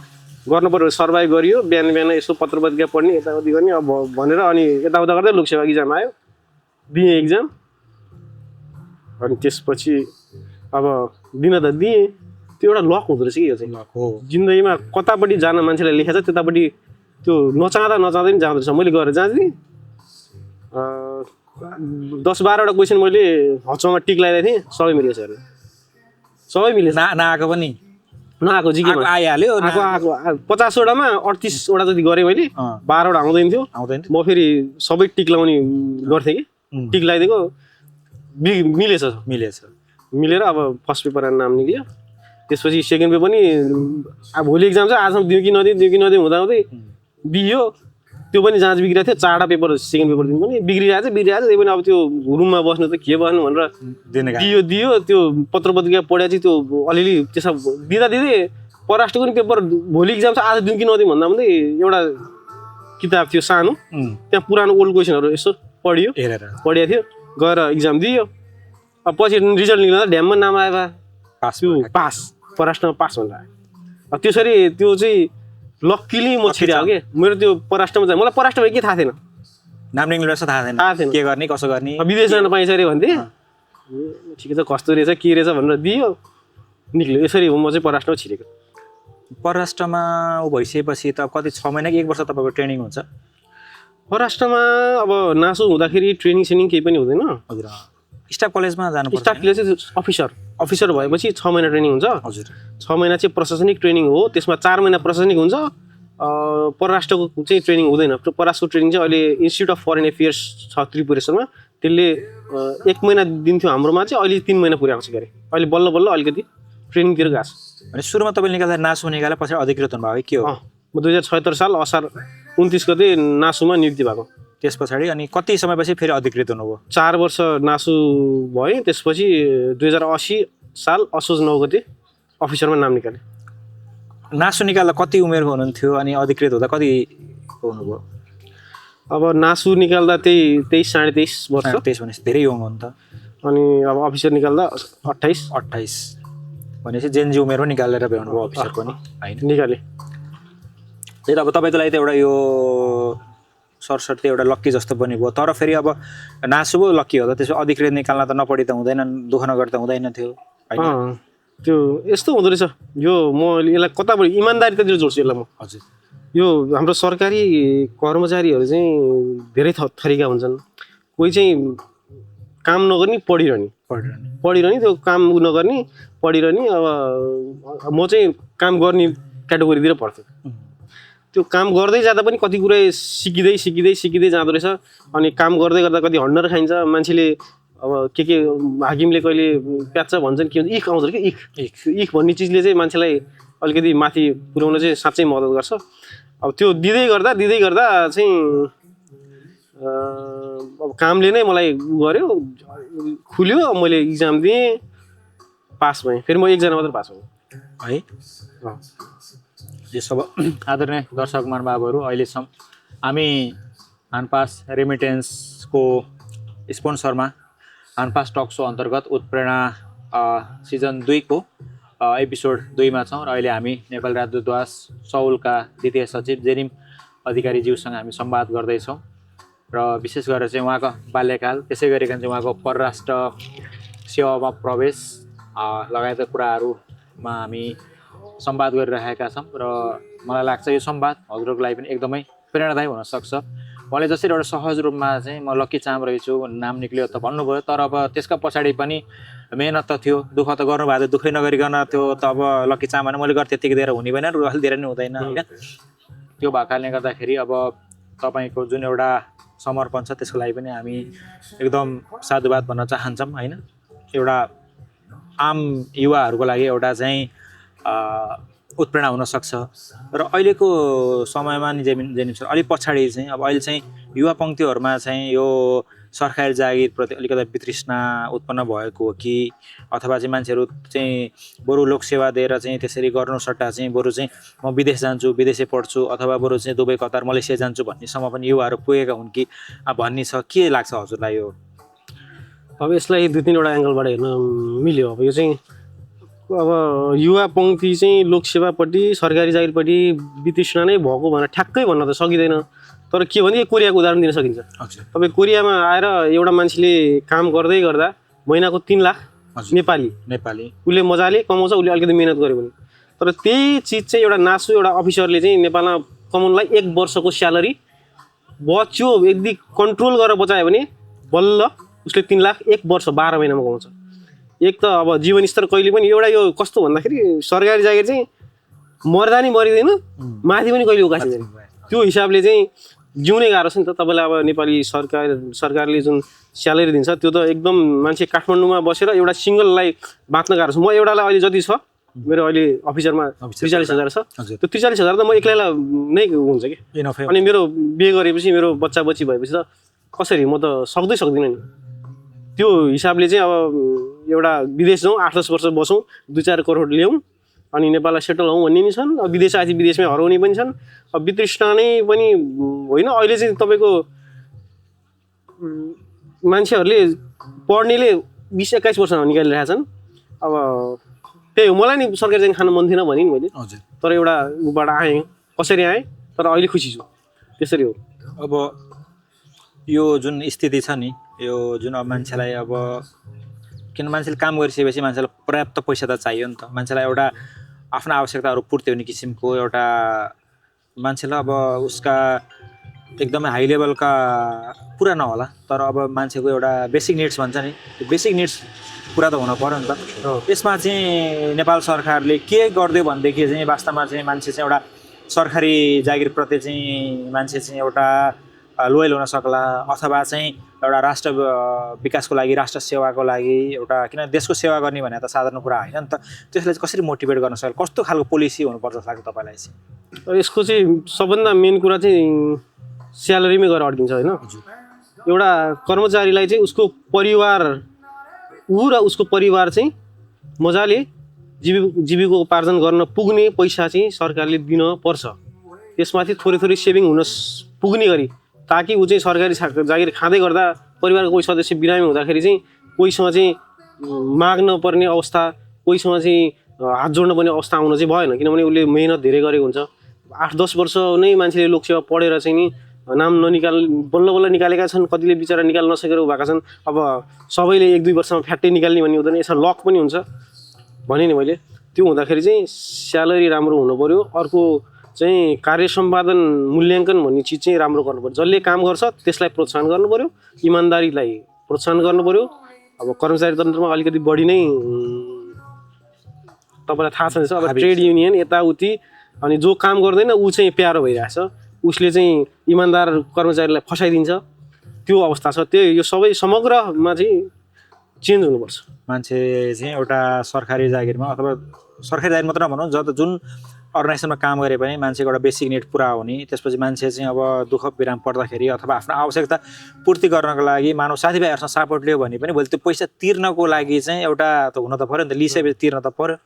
गर्नु पऱ्यो। सर्भाइभ गरियो, बिहान यसो पत्र-पत्रिका पढ्ने, यताउति गर्ने अब भनेर। अनि यताउता गर्दै लोकसेवा इक्जाम आयो, दिएँ इक्जाम। अनि त्यसपछि अब दिन त दिएँ। त्यो एउटा लक हुँदो रहेछ कि, यो चाहिँ लक हो। जिन्दगीमा कतापट्टि जान मान्छेलाई लेखेको छ, त्यतापट्टि त्यो नचाहँदा पनि जाँदो रहेछ। मैले गएर जाँच्दिएँ। 10-12वटा क्वेसन मैले हचमा टिक लगाइदिएको थिएँ, सबै मिलेछ। सबै मिलेछ। नआएको पनि नआएको जिकेमा आइहाल्यो। आएको 50वटामा 38वटा जति गरेँ मैले। 12वटा आउँदैन थियो। म फेरि सबै टिक लगाउने गर्थेँ कि। टिक लगाइदिएको मिलेर अब फर्स्ट पेपर नाम निक्ल्यो। त्यसपछि सेकेन्ड पेपर पनि अब भोलि इक्जाम छ, आजसम्म दियो कि नदियो हुँदाहुँदै दियो। त्यो पनि जाँच बिग्रिएको थियो। 4वटा पेपर सेकेन्ड पेपर दिन पनि बिग्रिरहेको छ। त्यही पनि अब त्यो रुममा बस्नु त के बस्नु भनेर दियो। त्यो पत्र-पत्रिका पढ्या चाहिँ त्यो अलिअलि त्यसो दिँदै परराष्ट्रको पनि पेपर भोलि इक्जाम छ, आज दिउँ कि नदिउँ भन्दै एउटा किताब थियो सानो, त्यहाँ पुरानो ओल्ड क्वेसनहरू यसो पढिएको थियो। गएर इक्जाम दियो। अब पछि रिजल्ट निक्लिँदा ड्याममा नाम आयो पास, परराष्ट्रमा पास भनेर आयो। अब त्यसरी त्यो चाहिँ लक्किली म छिर्यायो कि। मेरो त्यो परराष्ट्रमा चाहिँ मलाई परराष्ट्रमा के थाहा थिएन, नाम निक्लिनु रहेछ थाहा थिएन, के गर्ने कसो गर्ने, विदेश जान पाइन्छ अरे भन्थे। ठिकै छ, कस्तो रहेछ के रहेछ भनेर दियो, निक्ल्यो। यसरी म चाहिँ परराष्ट्रमा छिरेको। परराष्ट्रमा भइसकेपछि त कति 6 महिना कि 1 वर्ष तपाईँको ट्रेनिङ हुन्छ? परराष्ट्रमा अब नासो हुँदाखेरि ट्रेनिङ सेनिङ केही पनि हुँदैन। हजुर। स्टाफ कलेजमा जानुपर्छ? स्टाफ कलेज चाहिँ अफिसर भएपछि 6 महिना ट्रेनिङ हुन्छ। हजुर। 6 महिना चाहिँ प्रशासनिक ट्रेनिङ हो, त्यसमा 4 महिना प्रशासनिक हुन्छ। परराष्ट्रको चाहिँ ट्रेनिङ हुँदैन। परराष्ट्रको ट्रेनिङ चाहिँ अहिले इन्स्टिट्युट अफ फरेन एफेयर्स छ त्रिपुरेश्वरमा, त्यसले 1 महिना दिन्थ्यो हाम्रोमा, चाहिँ अहिले 3 महिना पुर्याएको छ। अरे अहिले बल्ल बल्ल अलिकति ट्रेनिङतिर गएको छ। अनि सुरुमा तपाईँले निकाल्दा नासो निकाले पछि अधिकृत हुनुभयो के हो? म 2076 साल असार 29 गते नासुमा नियुक्ति भएको। त्यस पछाडि अनि कति समयपछि फेरि अधिकृत हुनुभयो? 4 वर्ष नासु भएँ, त्यसपछि 2080 साल असोज 9 गते अफिसरमा नाम निकालेँ। नासु निकाल्दा कति उमेरको हुनुहुन्थ्यो अनि अधिकृत हुँदा कति हुनुभयो? अब नासु निकाल्दा त्यही 23 साढे 23 वर्ष। 23 भनेपछि धेरै यङ हो नि त। अनि अब अफिसर निकाल्दा 28 भनेपछि जेनजी उमेरमा निकालेर भ्याउनुभयो अफिसर पनि होइन? निकालेँ। त्यही त अब तपाईँको लागि त एउटा यो सरसर्ती एउटा लक्की जस्तो पनि भयो। तर फेरि अब नासु पो लक्की हो त, त्यसो अधिकृत निकाल्न त नपढी त हुँदैन, दुःख नगरी त हुँदैन थियो होइन? त्यो यस्तो हुँदो रहेछ। यो म यसलाई कताबाट इमान्दारितातिर जोड्छु यसलाई म। हजुर। यो हाम्रो सरकारी कर्मचारीहरू चाहिँ धेरै थरीका हुन्छन्। कोही चाहिँ काम नगर्ने पढिरहने, त्यो काम नगर्ने पढिरहने। अब म चाहिँ काम गर्ने क्याटेगोरीतिर पर्थेँ। त्यो काम गर्दै जाँदा पनि कति कुरा सिकिँदै जाँदो रहेछ। अनि काम गर्दै गर्दा कति हन्डर खाइन्छ मान्छेले। अब के हाकिमले कहिले प्याच्छ भन्छन्, के भन्छ, इख आउँछ कि इख भन्ने चिजले चाहिँ मान्छेलाई अलिकति माथि पुर्याउन चाहिँ साँच्चै मद्दत गर्छ। अब त्यो दिँदै गर्दा चाहिँ अब कामले नै मलाई गर्यो, खुल्यो। मैले इक्जाम दिएँ, पास भएँ। फेरि म एकजना मात्र पास भएँ है। यो सब आदरणीय दर्शक महानुभावहरू, अहिलेसम्म हामी हानपास रेमिटेन्सको स्पोन्सरमा हानपास टक सो अन्तर्गत उत्प्रेरणा सिजन 2 को एपिसोड 2 मा छौँ। र अहिले हामी नेपाल राजदूतावास सौलका द्वितीय सचिव जेनिम अधिकारीज्यूसँग हामी संवाद गर्दैछौँ। र विशेष गरेर चाहिँ उहाँको बाल्यकाल, त्यसै गरिकन चाहिँ उहाँको परराष्ट्र सेवामा प्रवेश लगायतका कुराहरूमा हामी संवाद गरिरहेका छौँ। र मलाई लाग्छ यो संवाद हजुरहरूको लागि पनि एकदमै प्रेरणादायी हुनसक्छ। उहाँले जसरी एउटा सहज रूपमा चाहिँ म लक्की चाम रहेछु नाम निक्ल्यो त भन्नुभयो, तर अब त्यसका पछाडि पनि मेहनत त थियो, दुःख त गर्नुभएको थियो। दुःखै नगरिकन त्यो त अब लक्की चाम भने मैले गरेँ त्यतिकै दिएर हुने भएन, रुवाल दिएर नि हुँदैन होइन? त्यो भएको कारणले गर्दाखेरि अब तपाईँको जुन एउटा समर्पण छ त्यसको लागि पनि हामी एकदम साधुवाद भन्न चाहन्छौँ होइन? एउटा आम युवाहरूको लागि एउटा चाहिँ उत्प्रेरणा हुनसक्छ। र अहिलेको समयमा नि जेनिम सर अलिक पछाडि चाहिँ अब अहिले चाहिँ युवा पङ्क्तिहरूमा चाहिँ यो सरकारी जागिरप्रति अलिकति वितृष्णा उत्पन्न भएको हो कि, अथवा चाहिँ मान्छेहरू चाहिँ बरु लोकसेवा दिएर चाहिँ त्यसरी गर्नु सट्टा चाहिँ बरु चाहिँ म विदेश जान्छु, विदेशै पढ्छु, अथवा बरु चाहिँ दुबई, कतार, मलेसिया जान्छु भन्नेसम्म पनि युवाहरू पुगेका हुन् कि भन्ने छ? के लाग्छ हजुरलाई यो? अब यसलाई 2-3वटा एङ्गलबाट हेर्न मिल्यो। अब यो चाहिँ अब युवा पङ्क्ति चाहिँ लोकसेवापट्टि, सरकारी जागिरपट्टि वितृष्णा नै भएको भनेर ठ्याक्कै भन्न त सकिँदैन। तर के भने कोरियाको उदाहरण दिन सकिन्छ। तपाईँ कोरियामा आएर एउटा मान्छेले काम गर्दै गर्दा महिनाको 3 लाख नेपाली उसले मजाले कमाउँछ, उसले अलिकति मेहनत गर्यो भने। तर त्यही चिज चाहिँ एउटा नासु एउटा अफिसरले चाहिँ नेपालमा कमाउनलाई 1 वर्षको स्यालेरी बच्यो यदि कन्ट्रोल गरेर बचायो भने बल्ल उसले 3 लाख 1 वर्ष 12 महिनामा कमाउँछ। एक त अब जीवनस्तर कहिले पनि एउटा यो कस्तो भन्दाखेरि सरकारी जागिर चाहिँ मर्दा नि मरिँदैन, माथि पनि कहिले उकासिँदैन। त्यो हिसाबले चाहिँ जिउनै गाह्रो छ नि त। तपाईँलाई अब नेपाली सरकारले जुन स्यालेरी दिन्छ त्यो त एकदम मान्छे काठमाडौँमा बसेर एउटा सिङ्गललाई बाँच्न गाह्रो छ। म एउटालाई अहिले जति छ मेरो अहिले अफिसरमा 43,000 छ, त्यो 43,000 त म एक्लैलाई नै हुन्छ कि। अनि मेरो बिहे गरेपछि मेरो बच्चा बच्ची भएपछि त कसरी, म त सक्दिनँ नि। त्यो हिसाबले चाहिँ अब एउटा विदेश जाउँ, 8-10 वर्ष बसौँ, 2-4 करोड ल्याउँ, अनि नेपाललाई सेटल हौँ भन्ने नि छन्। अब विदेश आएपछि विदेशमै हराउने पनि छन्। अब वितृष्णा नै पनि होइन। अहिले चाहिँ तपाईँको मान्छेहरूले पढ्नेले 20-21 वर्षमा निकालिरहेका छन्। अब त्यही हो, मलाई नि सरकारी चाहिँ खान मन थिएन भने नि मैले, तर एउटा उबाट आएँ, कसरी आएँ, तर अहिले खुसी छु। त्यसरी हो। अब यो जुन स्थिति छ नि, यो जुन अब मान्छेलाई अब किन मान्छेले काम गरिसकेपछि मान्छेलाई पर्याप्त पैसा त चाहियो नि त। मान्छेलाई एउटा आफ्ना आवश्यकताहरू पूर्ति हुने किसिमको एउटा मान्छेलाई अब उसका एकदमै हाई लेभलका पुरा नहोला तर अब मान्छेको एउटा बेसिक निड्स भन्छ नि त्यो बेसिक निड्स पुरा त हुन पर्यो नि त। यसमा चाहिँ नेपाल सरकारले के गरिदियो भनेदेखि चाहिँ वास्तवमा चाहिँ मान्छे चाहिँ एउटा सरकारी जागिरप्रति चाहिँ मान्छे चाहिँ एउटा लोयल हुन सक्ला अथवा चाहिँ एउटा राष्ट्र विकासको लागि राष्ट्र सेवाको लागि एउटा किन देशको सेवा गर्ने भने त साधारण कुरा होइन नि त। त्यसलाई चाहिँ कसरी मोटिभेट गर्न सक्ला कस्तो खालको पोलिसी हुनुपर्छ जस्तो लाग्छ तपाईँलाई चाहिँ? यसको चाहिँ सबभन्दा मेन कुरा चाहिँ स्यालेरीमै गएर अड्किन्छ होइन। एउटा कर्मचारीलाई चाहिँ उसको परिवार ऊ र उसको परिवार चाहिँ मजाले जीविकोपार्जन गर्न पुग्ने पैसा चाहिँ सरकारले दिन पर्छ। त्यसमाथि थोरै थोरै सेभिङ हुन पुग्ने गरी ताकि ऊ चाहिँ सरकारी जागिर खाँदै गर्दा परिवारको कोही सदस्य बिरामी हुँदाखेरि चाहिँ कोहीसँग चाहिँ माग्न पर्ने अवस्था कोहीसँग चाहिँ हात जोड्न पर्ने अवस्था आउन चाहिँ भएन किनभने उसले मेहनत धेरै गरेको हुन्छ। 8-10 वर्ष नै मान्छेले लोकसेवा पढेर चाहिँ नि नाम बल्ल बल्ल निकालेका छन् कतिले बिचरा निकाल्न नसकेर भएका छन्। अब सबैले 1-2 वर्षमा फ्याट्टै निकाल्ने भन्ने हुँदैन यसमा लक पनि हुन्छ भने नि मैले। त्यो हुँदाखेरि चाहिँ स्यालेरी राम्रो हुनु पऱ्यो। अर्को चाहिँ कार्य सम्पादन मूल्याङ्कन भन्ने चिज चाहिँ राम्रो गर्नु पऱ्यो। जसले काम गर्छ त्यसलाई प्रोत्साहन गर्नु पऱ्यो इमान्दारीलाई प्रोत्साहन गर्नु पऱ्यो। अब कर्मचारी तन्त्रमा अलिकति बढी नै तपाईँलाई थाहा छ अब ट्रेड युनियन यताउति अनि जो काम गर्दैन ऊ चाहिँ प्यारो भइरहेछ उसले चाहिँ इमान्दार कर्मचारीलाई फसाइदिन्छ त्यो अवस्था छ। त्यो यो सबै समग्रमा चाहिँ चेन्ज हुनुपर्छ। मान्छे चाहिँ एउटा सरकारी जागिरमा अथवा सरकारी जागिर मात्र नभनौँ जुन अर्गनाइजेसनमा काम गरे पनि मान्छेको एउटा बेसिक निड पुरा हुने त्यसपछि मान्छे चाहिँ अब दुःख बिराम पर्दाखेरि अथवा आफ्नो आवश्यकता पूर्ति गर्नको लागि मानव साथीभाइहरूसँग सपोर्ट लियो भने पनि भोलि त्यो पैसा तिर्नको लागि चाहिँ एउटा त हुन त पऱ्यो नि त लिसकेपछि तिर्न त पऱ्यो।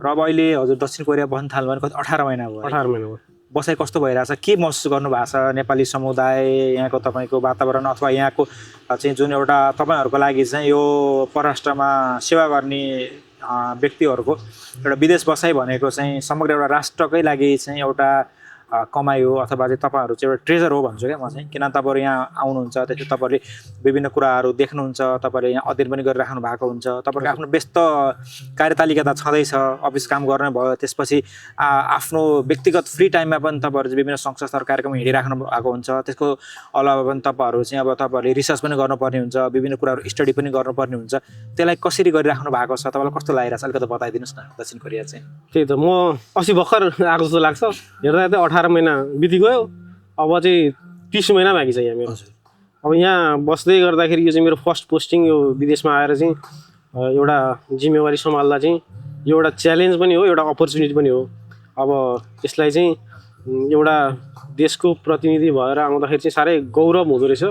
र अब अहिले हजुर दक्षिण कोरिया बस्न थाल्नु भने कति 18 महिना भयो 18 महिना भयो बसाइ कस्तो भइरहेछ के महसुस गर्नुभएको छ नेपाली समुदाय यहाँको तपाईँको वातावरण अथवा यहाँको चाहिँ जुन एउटा तपाईँहरूको लागि चाहिँ यो परराष्ट्रमा सेवा गर्ने व्यक्तिहरूको एउटा विदेश बसाइ भनेको चाहिँ समग्र एउटा राष्ट्रकै लागि चाहिँ एउटा कमाइ हो अथवा चाहिँ तपाईँहरू चाहिँ एउटा ट्रेजर हो भन्छु क्या म चाहिँ। किन तपाईँहरू यहाँ आउनुहुन्छ त्यसपछि तपाईँहरूले विभिन्न कुराहरू देख्नुहुन्छ तपाईँहरूले यहाँ अध्ययन पनि गरिराख्नु भएको हुन्छ तपाईँहरूको आफ्नो व्यस्त कार्यतालिका त छँदैछ अफिस काम गर्ने भयो त्यसपछि आफ्नो व्यक्तिगत फ्री टाइममा पनि तपाईँहरू चाहिँ विभिन्न सङ्घ संस्थाहरू कार्यक्रम हिँडिराख्नु भएको हुन्छ। त्यसको अलावा पनि तपाईँहरू चाहिँ अब तपाईँहरूले रिसर्च पनि गर्नुपर्ने हुन्छ विभिन्न कुराहरू स्टडी पनि गर्नुपर्ने हुन्छ त्यसलाई कसरी गरिराख्नु भएको छ तपाईँलाई कस्तो लागिरहेको छ अलिकति बताइदिनुहोस् न दक्षिण कोरिया चाहिँ? त्यही त म 80 भर्खर आएको जस्तो लाग्छ हेर्दा हेर्दै 18 महिना बितिगयो अब चाहिँ 30 महिना बाँकी छ यहाँ मेरो। अब यहाँ बस्दै गर्दाखेरि यो चाहिँ मेरो फर्स्ट पोस्टिङ यो विदेशमा आएर चाहिँ एउटा जिम्मेवारी सम्हाल्दा चाहिँ यो एउटा च्यालेन्ज पनि हो एउटा अपर्च्युनिटी पनि हो। अब यसलाई चाहिँ एउटा देशको प्रतिनिधि भएर आउँदाखेरि चाहिँ साह्रै गौरव हुँदो रहेछ।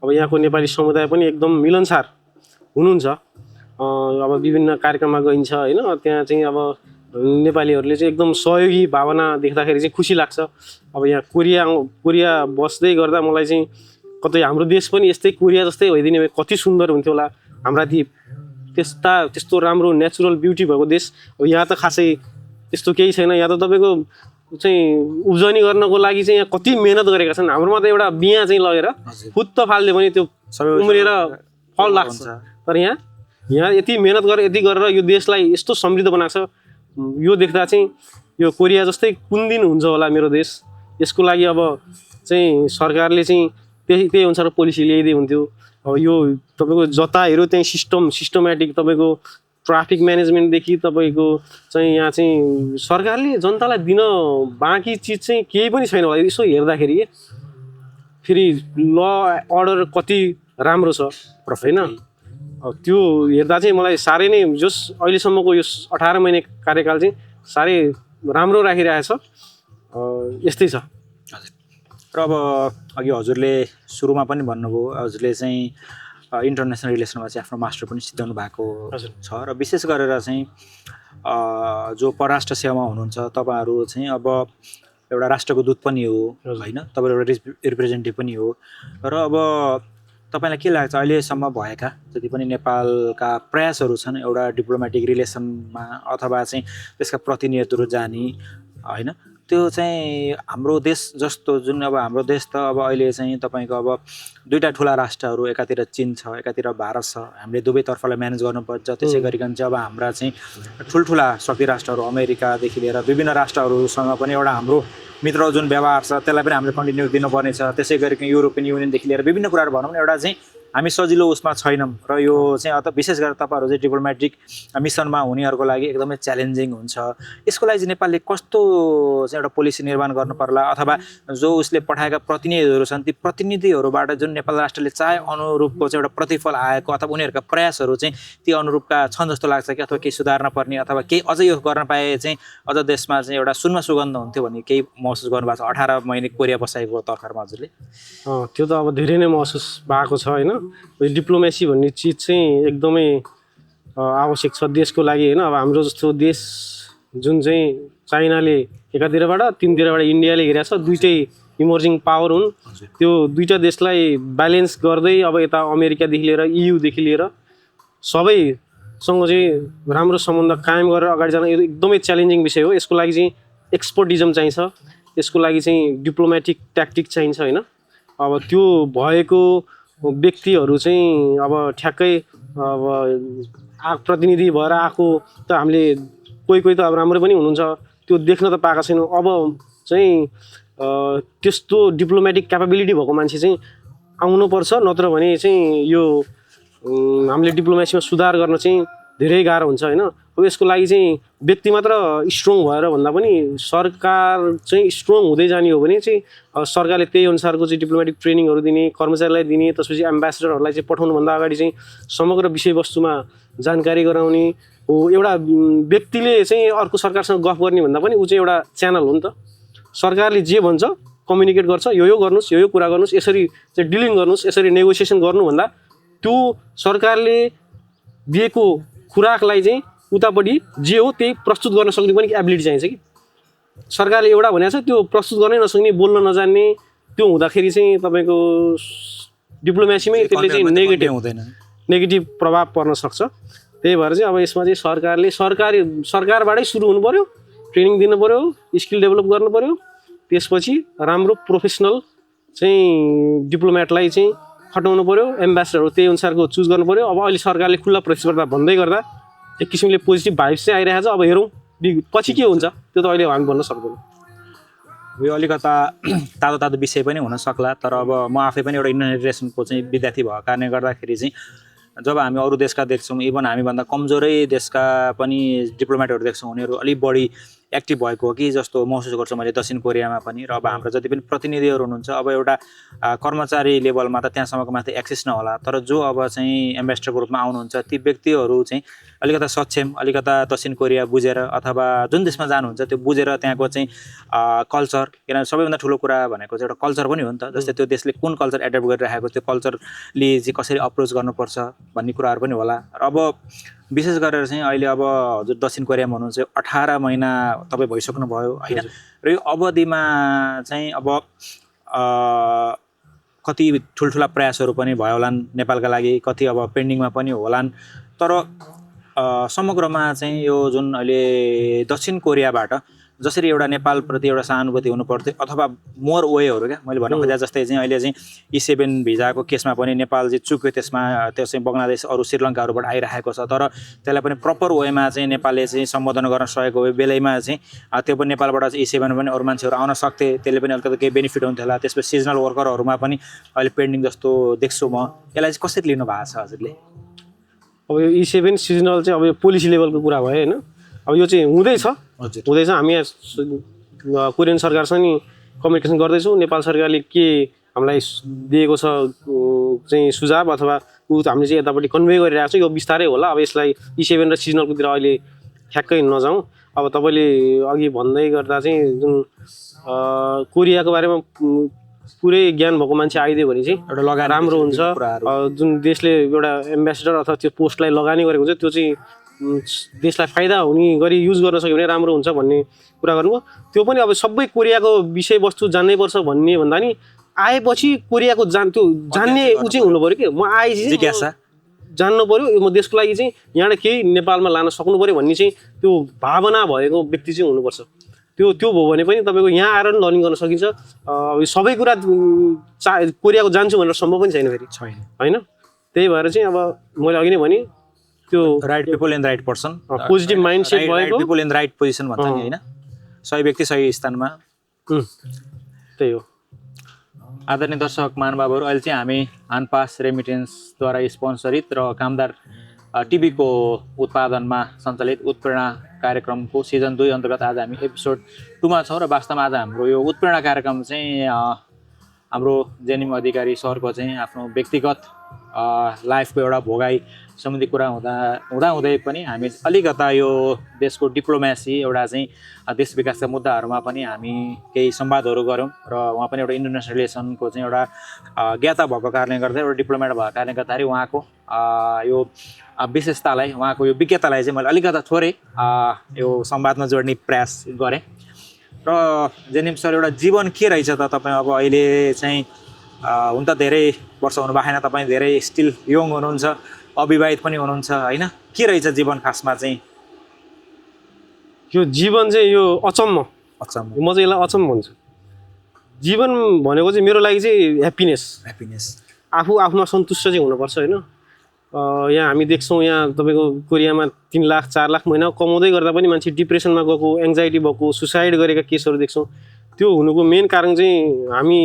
अब यहाँको नेपाली समुदाय पनि एकदम मिलनसार हुनुहुन्छ। अब विभिन्न कार्यक्रममा गइन्छ होइन त्यहाँ चाहिँ अब नेपालीहरूले चाहिँ एकदम सहयोगी भावना देख्दाखेरि चाहिँ खुसी लाग्छ। अब यहाँ कोरिया बस्दै गर्दा मलाई चाहिँ कतै हाम्रो देश पनि यस्तै कोरिया जस्तै भइदिने भए कति सुन्दर हुन्थ्यो होला। हाम्रा ती त्यस्तो राम्रो नेचुरल ब्युटी भएको देश अब यहाँ त खासै त्यस्तो केही छैन। यहाँ त तपाईँको चाहिँ उब्जनी गर्नको लागि चाहिँ यहाँ कति मेहनत गरेका छन्। हाम्रोमा त एउटा बिहा चाहिँ लगेर फुत्त फाल्यो भने त्यो उम्रिएर फल लाग्छ। तर यहाँ यति मेहनत गरेर यति गरेर यो देशलाई यस्तो समृद्ध बनाएको छ यो देख्दा चाहिँ यो कोरिया जस्तै कुन दिन हुन्छ होला मेरो देश। यसको लागि अब चाहिँ सरकारले चाहिँ त्यही अनुसार पोलिसी ल्याइदिए हुन्थ्यो। अब यो तपाईँको जता हेऱ्यो त्यही सिस्टमेटिक तपाईँको ट्राफिक म्यानेजमेन्टदेखि तपाईँको चाहिँ यहाँ चाहिँ सरकारले जनतालाई दिन बाँकी चिज चाहिँ केही पनि छैन होला। यसो हेर्दाखेरि फेरि ल अर्डर कति राम्रो छ होइन त्यो हेर्दा चाहिँ मलाई साह्रै नै जस अहिलेसम्मको यो 18 महिने कार्यकाल चाहिँ साह्रै राम्रो राखिरहेछ यस्तै छ। र अब अघि हजुरले सुरुमा पनि भन्नुभयो हजुरले चाहिँ इन्टरनेसनल रिलेसनमा चाहिँ आफ्नो मास्टर पनि सिद्धाउनु भएको छ र विशेष गरेर चाहिँ जो परराष्ट्र सेवामा हुनुहुन्छ तपाईँहरू चाहिँ अब एउटा राष्ट्रको दूत पनि हो होइन तपाईँ एउटा रिप्रेजेन्टेटिभ पनि हो र अब तपाईँलाई के लाग्छ अहिलेसम्म भएका जति पनि नेपालका प्रयासहरू छन् एउटा डिप्लोमेटिक रिलेसनमा अथवा चाहिँ त्यसका प्रतिनिधिहरू जाने होइन त्यो चाहिँ हाम्रो देश जस्तो जुन अब हाम्रो देश त अब अहिले चाहिँ तपाईँको अब दुईवटा ठुला राष्ट्रहरू एकातिर चीन छ एकातिर भारत छ हामीले दुवैतर्फलाई म्यानेज गर्नुपर्छ त्यसै गरिकन चाहिँ अब हाम्रा चाहिँ ठुल्ठुला शक्ति राष्ट्रहरू अमेरिकादेखि लिएर विभिन्न राष्ट्रहरूसँग पनि एउटा हाम्रो मित्र जुन व्यवहार छ त्यसलाई पनि हामीले कन्टिन्यू दिनुपर्ने छ त्यसै गरिकन युरोपियन युनियनदेखि लिएर विभिन्न कुराहरू भनौँ न एउटा चाहिँ हामी सजिलो उसमा छैनौँ र यो चाहिँ अत विशेष गरेर तपाईँहरू चाहिँ डिप्लोमेटिक मिसनमा हुनेहरूको लागि एकदमै च्यालेन्जिङ हुन्छ यसको लागि चाहिँ नेपालले कस्तो चाहिँ एउटा पोलिसी निर्माण गर्नु पर्ला अथवा जो उसले पठाएका प्रतिनिधिहरू छन् ती प्रतिनिधिहरूबाट जुन नेपाल राष्ट्रले चाहे अनुरूपको चाहिँ एउटा प्रतिफल आएको अथवा उनीहरूका प्रयासहरू चाहिँ ती अनुरूपका छन् जस्तो लाग्छ कि अथवा केही सुधार्न पर्ने अथवा केही अझै यो गर्न पाए चाहिँ अझ देशमा चाहिँ एउटा सुनमा सुगन्ध हुन्थ्यो भन्ने केही महसुस गर्नुभएको छ 18 महिने कोरिया बसाएको तर्खरमा हजुरले त्यो त अब धेरै नै महसुस भएको छ होइन डिप्लोमेसी भन्ने चिज चाहिँ एकदमै आवश्यक छ देशको लागि होइन अब हाम्रो जस्तो देश जुन चाहिँ चाइनाले एकातिरबाट तिनतिरबाट इन्डियाले हेरेको छ दुइटै इमर्जिङ पावर हुन् त्यो दुईटा देशलाई ब्यालेन्स गर्दै अब यता अमेरिकादेखि लिएर इयुदेखि लिएर सबैसँग चाहिँ राम्रो सम्बन्ध कायम गरेर अगाडि जान यो एकदमै च्यालेन्जिङ विषय हो यसको लागि चाहिँ एक्सपर्टिजम चाहिन्छ यसको लागि चाहिँ डिप्लोमेटिक ट्याक्टिक चाहिन्छ होइन अब त्यो भएको व्यक्तिहरू चाहिँ अब ठ्याक्कै अब प्रतिनिधि भएर आएको त हामीले कोही कोही त अब राम्रो पनि हुनुहुन्छ त्यो देख्न त पाएका छैनौँ अब चाहिँ त्यस्तो डिप्लोमेटिक क्यापेबिलिटी भएको मान्छे चाहिँ आउनुपर्छ नत्र भने चाहिँ यो हामीले डिप्लोमेसीमा सुधार गर्न चाहिँ धेरै गाह्रो हुन्छ होइन अब यसको लागि चाहिँ व्यक्ति मात्र स्ट्रङ भएर भन्दा पनि सरकार चाहिँ स्ट्रङ हुँदै जाने हो भने चाहिँ सरकारले त्यही अनुसारको चाहिँ डिप्लोमेटिक ट्रेनिङहरू दिने कर्मचारीलाई दिने त्यसपछि एम्बेसडरहरूलाई चाहिँ पठाउनुभन्दा अगाडि चाहिँ समग्र विषयवस्तुमा जानकारी गराउने हो एउटा व्यक्तिले चाहिँ अर्को सरकारसँग गफ गर्ने भन्दा पनि ऊ चाहिँ एउटा च्यानल हो नि त सरकारले जे भन्छ कम्युनिकेट गर्छ यो गर्नुहोस् यो कुरा गर्नुहोस् यसरी चाहिँ डिलिङ गर्नुहोस् यसरी नेगोसिएसन गर्नुभन्दा त्यो सरकारले दिएको खुराकलाई चाहिँ उतापट्टि जे हो त्यही प्रस्तुत गर्न सक्ने पनि एबिलिटी चाहिन्छ कि सरकारले एउटा भनेको छ त्यो प्रस्तुत गर्नै नसक्ने बोल्न नजान्ने त्यो हुँदाखेरि चाहिँ तपाईँको डिप्लोमेसीमै त्यसले चाहिँ नेगेटिभ प्रभाव पर्न सक्छ त्यही भएर चाहिँ अब यसमा चाहिँ सरकारबाटै सुरु हुनु पऱ्यो ट्रेनिङ दिनु पऱ्यो स्किल डेभलप गर्नु पऱ्यो त्यसपछि राम्रो प्रोफेसनल चाहिँ डिप्लोमेटलाई चाहिँ खटाउनु पऱ्यो एम्बेसडरहरू त्यही अनुसारको चुज गर्नु पऱ्यो अब अहिले सरकारले खुल्ला प्रतिस्पर्धा भन्दै गर्दा एक किसिमले पोजिटिभ भाइब्स चाहिँ आइरहेको छ अब हेरौँ पछि के हुन्छ त्यो त अहिले हामी भन्न सक्दैनौँ यो अलिकता तातो विषय पनि हुन सक्ला तर अब म आफै पनि एउटा इन्डियन एजुकेसनको चाहिँ विद्यार्थी भएको कारणले गर्दाखेरि चाहिँ जब हामी अरू देशका देख्छौँ इभन हामीभन्दा कमजोरै देशका पनि डिप्लोमेटहरू देख्छौँ उनीहरू अलिक बढी एक्टिभ भएको हो कि जस्तो महसुस गर्छु मैले दक्षिण कोरियामा पनि र अब हाम्रो जति पनि प्रतिनिधिहरू हुनुहुन्छ अब एउटा कर्मचारी लेभलमा त त्यहाँसम्मको माथि एक्सेस नहोला तर जो अब चाहिँ एम्बेसडरको रूपमा आउनुहुन्छ ती व्यक्तिहरू चाहिँ अलिकता सक्षम अलिकता दक्षिण कोरिया बुझेर अथवा जुन देशमा जानुहुन्छ त्यो बुझेर त्यहाँको चाहिँ कल्चर किनभने सबैभन्दा ठुलो कुरा भनेको चाहिँ एउटा कल्चर पनि हो नि त जस्तै त्यो देशले कुन कल्चर एडप्ट गरिरहेको त्यो कल्चरले चाहिँ कसरी अप्रोच गर्नुपर्छ भन्ने कुराहरू पनि होला र अब विशेष गरेर चाहिँ अहिले अब हजुर दक्षिण कोरियामा हुनुहुन्छ 18 महिना तपाईँ भइसक्नुभयो होइन र यो अवधिमा चाहिँ अब कति ठुल्ठुला प्रयासहरू पनि भयो होलान् नेपालका लागि कति अब पेन्डिङमा पनि होलान् तर समग्रमा चाहिँ यो जुन अहिले दक्षिण कोरियाबाट जसरी एउटा नेपालप्रति एउटा सहानुभूति हुनुपर्थ्यो अथवा मोर वेहरू क्या मैले भन्न खोजेँ जस्तै चाहिँ अहिले चाहिँ E7 भिजाको केसमा पनि नेपाल चाहिँ चुक्यो त्यसमा त्यो चाहिँ बङ्गलादेश अरू श्रीलङ्काहरूबाट आइरहेको छ तर त्यसलाई पनि प्रपर वेमा चाहिँ नेपालले चाहिँ सम्बोधन गर्न सकेको बेलैमा चाहिँ त्यो पनि नेपालबाट चाहिँ E7 पनि अरू मान्छेहरू आउन सक्थे त्यसले पनि अलिकति केही बेनिफिट हुन्थ्यो होला त्यसपछि सिजनल वर्करहरूमा पनि अहिले पेन्डिङ जस्तो देख्छु म यसलाई चाहिँ कसरी लिनु भएको छ हजुरले अब यो E7 सिजनल चाहिँ अब यो पोलिसी लेभलको कुरा भयो होइन अब यो चाहिँ हुँदैछ हामी यहाँ कोरियन सरकारसँग नि कम्युनिकेसन गर्दैछौँ नेपाल सरकारले के हामीलाई दिएको छ चाहिँ सुझाव अथवा हामीले चाहिँ यतापट्टि कन्भे गरिरहेको छ यो बिस्तारै होला अब यसलाई E7 र सिजनलकोतिर अहिले ठ्याक्कै नजाउँ अब तपाईँले अघि भन्दै गर्दा चाहिँ जुन कोरियाको बारेमा पुरै ज्ञान भएको मान्छे आइदियो भने चाहिँ एउटा लगानी राम्रो हुन्छ जुन देशले एउटा एम्बेसडर अथवा त्यो पोस्टलाई लगानी गरेको हुन्छ त्यो चाहिँ देशलाई फाइदा हुने गरी युज गर्न सक्यो भने राम्रो हुन्छ भन्ने कुरा गर्नुभयो त्यो पनि अब सबै कोरियाको विषयवस्तु जान्नै पर्छ भन्ने भन्दा नि आएपछि कोरियाको त्यो जान्ने ऊ चाहिँ हुनु पऱ्यो कि म आएपछि जिज्ञासा जान्नु पऱ्यो म देशको लागि चाहिँ यहाँबाट केही नेपालमा लान सक्नु पऱ्यो भन्ने चाहिँ त्यो भावना भएको व्यक्ति चाहिँ हुनुपर्छ त्यो भयो भने पनि तपाईँको यहाँ आएर पनि लर्निङ गर्न सकिन्छ। सबै कुरा कोरियाको जान्छु भनेर सम्भव पनि छैन फेरि होइन। त्यही भएर चाहिँ अब मैले अघि नै भने त्यो right people in right person, positive mindset भएको पिपल इन राइट पोजिसन भन्छ नि होइन, सही व्यक्ति सही स्थानमा। त्यही हो। आदरणीय दर्शक महानुभावहरू, अहिले चाहिँ हामी हानपास रेमिटेन्सद्वारा स्पोन्सरित र कामदार टिभीको उत्पादनमा सञ्चालित उत्प्रेरणा कार्यक्रमको सिजन 2 अन्तर्गत आज हामी एपिसोड 2 मा छौँ। र वास्तवमा आज हाम्रो यो उत्प्रेरणा कार्यक्रम चाहिँ हाम्रो जेनिम अधिकारी सरको चाहिँ आफ्नो व्यक्तिगत लाइफको एउटा भोगाई सम्बन्धी कुरा हुँदै पनि हामी अलिकता यो देशको डिप्लोमेसी एउटा चाहिँ देश विकासका मुद्दाहरूमा पनि हामी केही संवादहरू गऱ्यौँ। र उहाँ पनि एउटा इन्टरनेसनल रिलेसनको चाहिँ एउटा ज्ञाता भएको कारणले गर्दा, एउटा डिप्लोमेट भएको कारणले गर्दाखेरि उहाँको यो विशेषतालाई, उहाँको यो विज्ञतालाई चाहिँ मैले अलिकता थोरै यो संवादमा जोड्ने प्रयास गरेँ। र जेनिम सर, एउटा जीवन के रहेछ त तपाईँ अब अहिले चाहिँ हुन त धेरै वर्ष हुनु भएन, तपाईँ धेरै स्टिल यङ हुनुहुन्छ, अविवाहित पनि हुनुहुन्छ होइन, के रहेछ जीवन खासमा चाहिँ? यो जीवन चाहिँ यो अचम्म, म चाहिँ यसलाई अचम्म भन्छु। जीवन भनेको चाहिँ मेरो लागि चाहिँ ह्याप्पिनेस, आफू आफूमा सन्तुष्ट चाहिँ हुनुपर्छ होइन। यहाँ हामी देख्छौँ, यहाँ तपाईँको कोरियामा 3 लाख 4 लाख महिना कमाउँदै गर्दा पनि मान्छे डिप्रेसनमा गएको, एङ्जाइटी भएको, सुसाइड गरेका केसहरू देख्छौँ। त्यो हुनुको मेन कारण चाहिँ हामी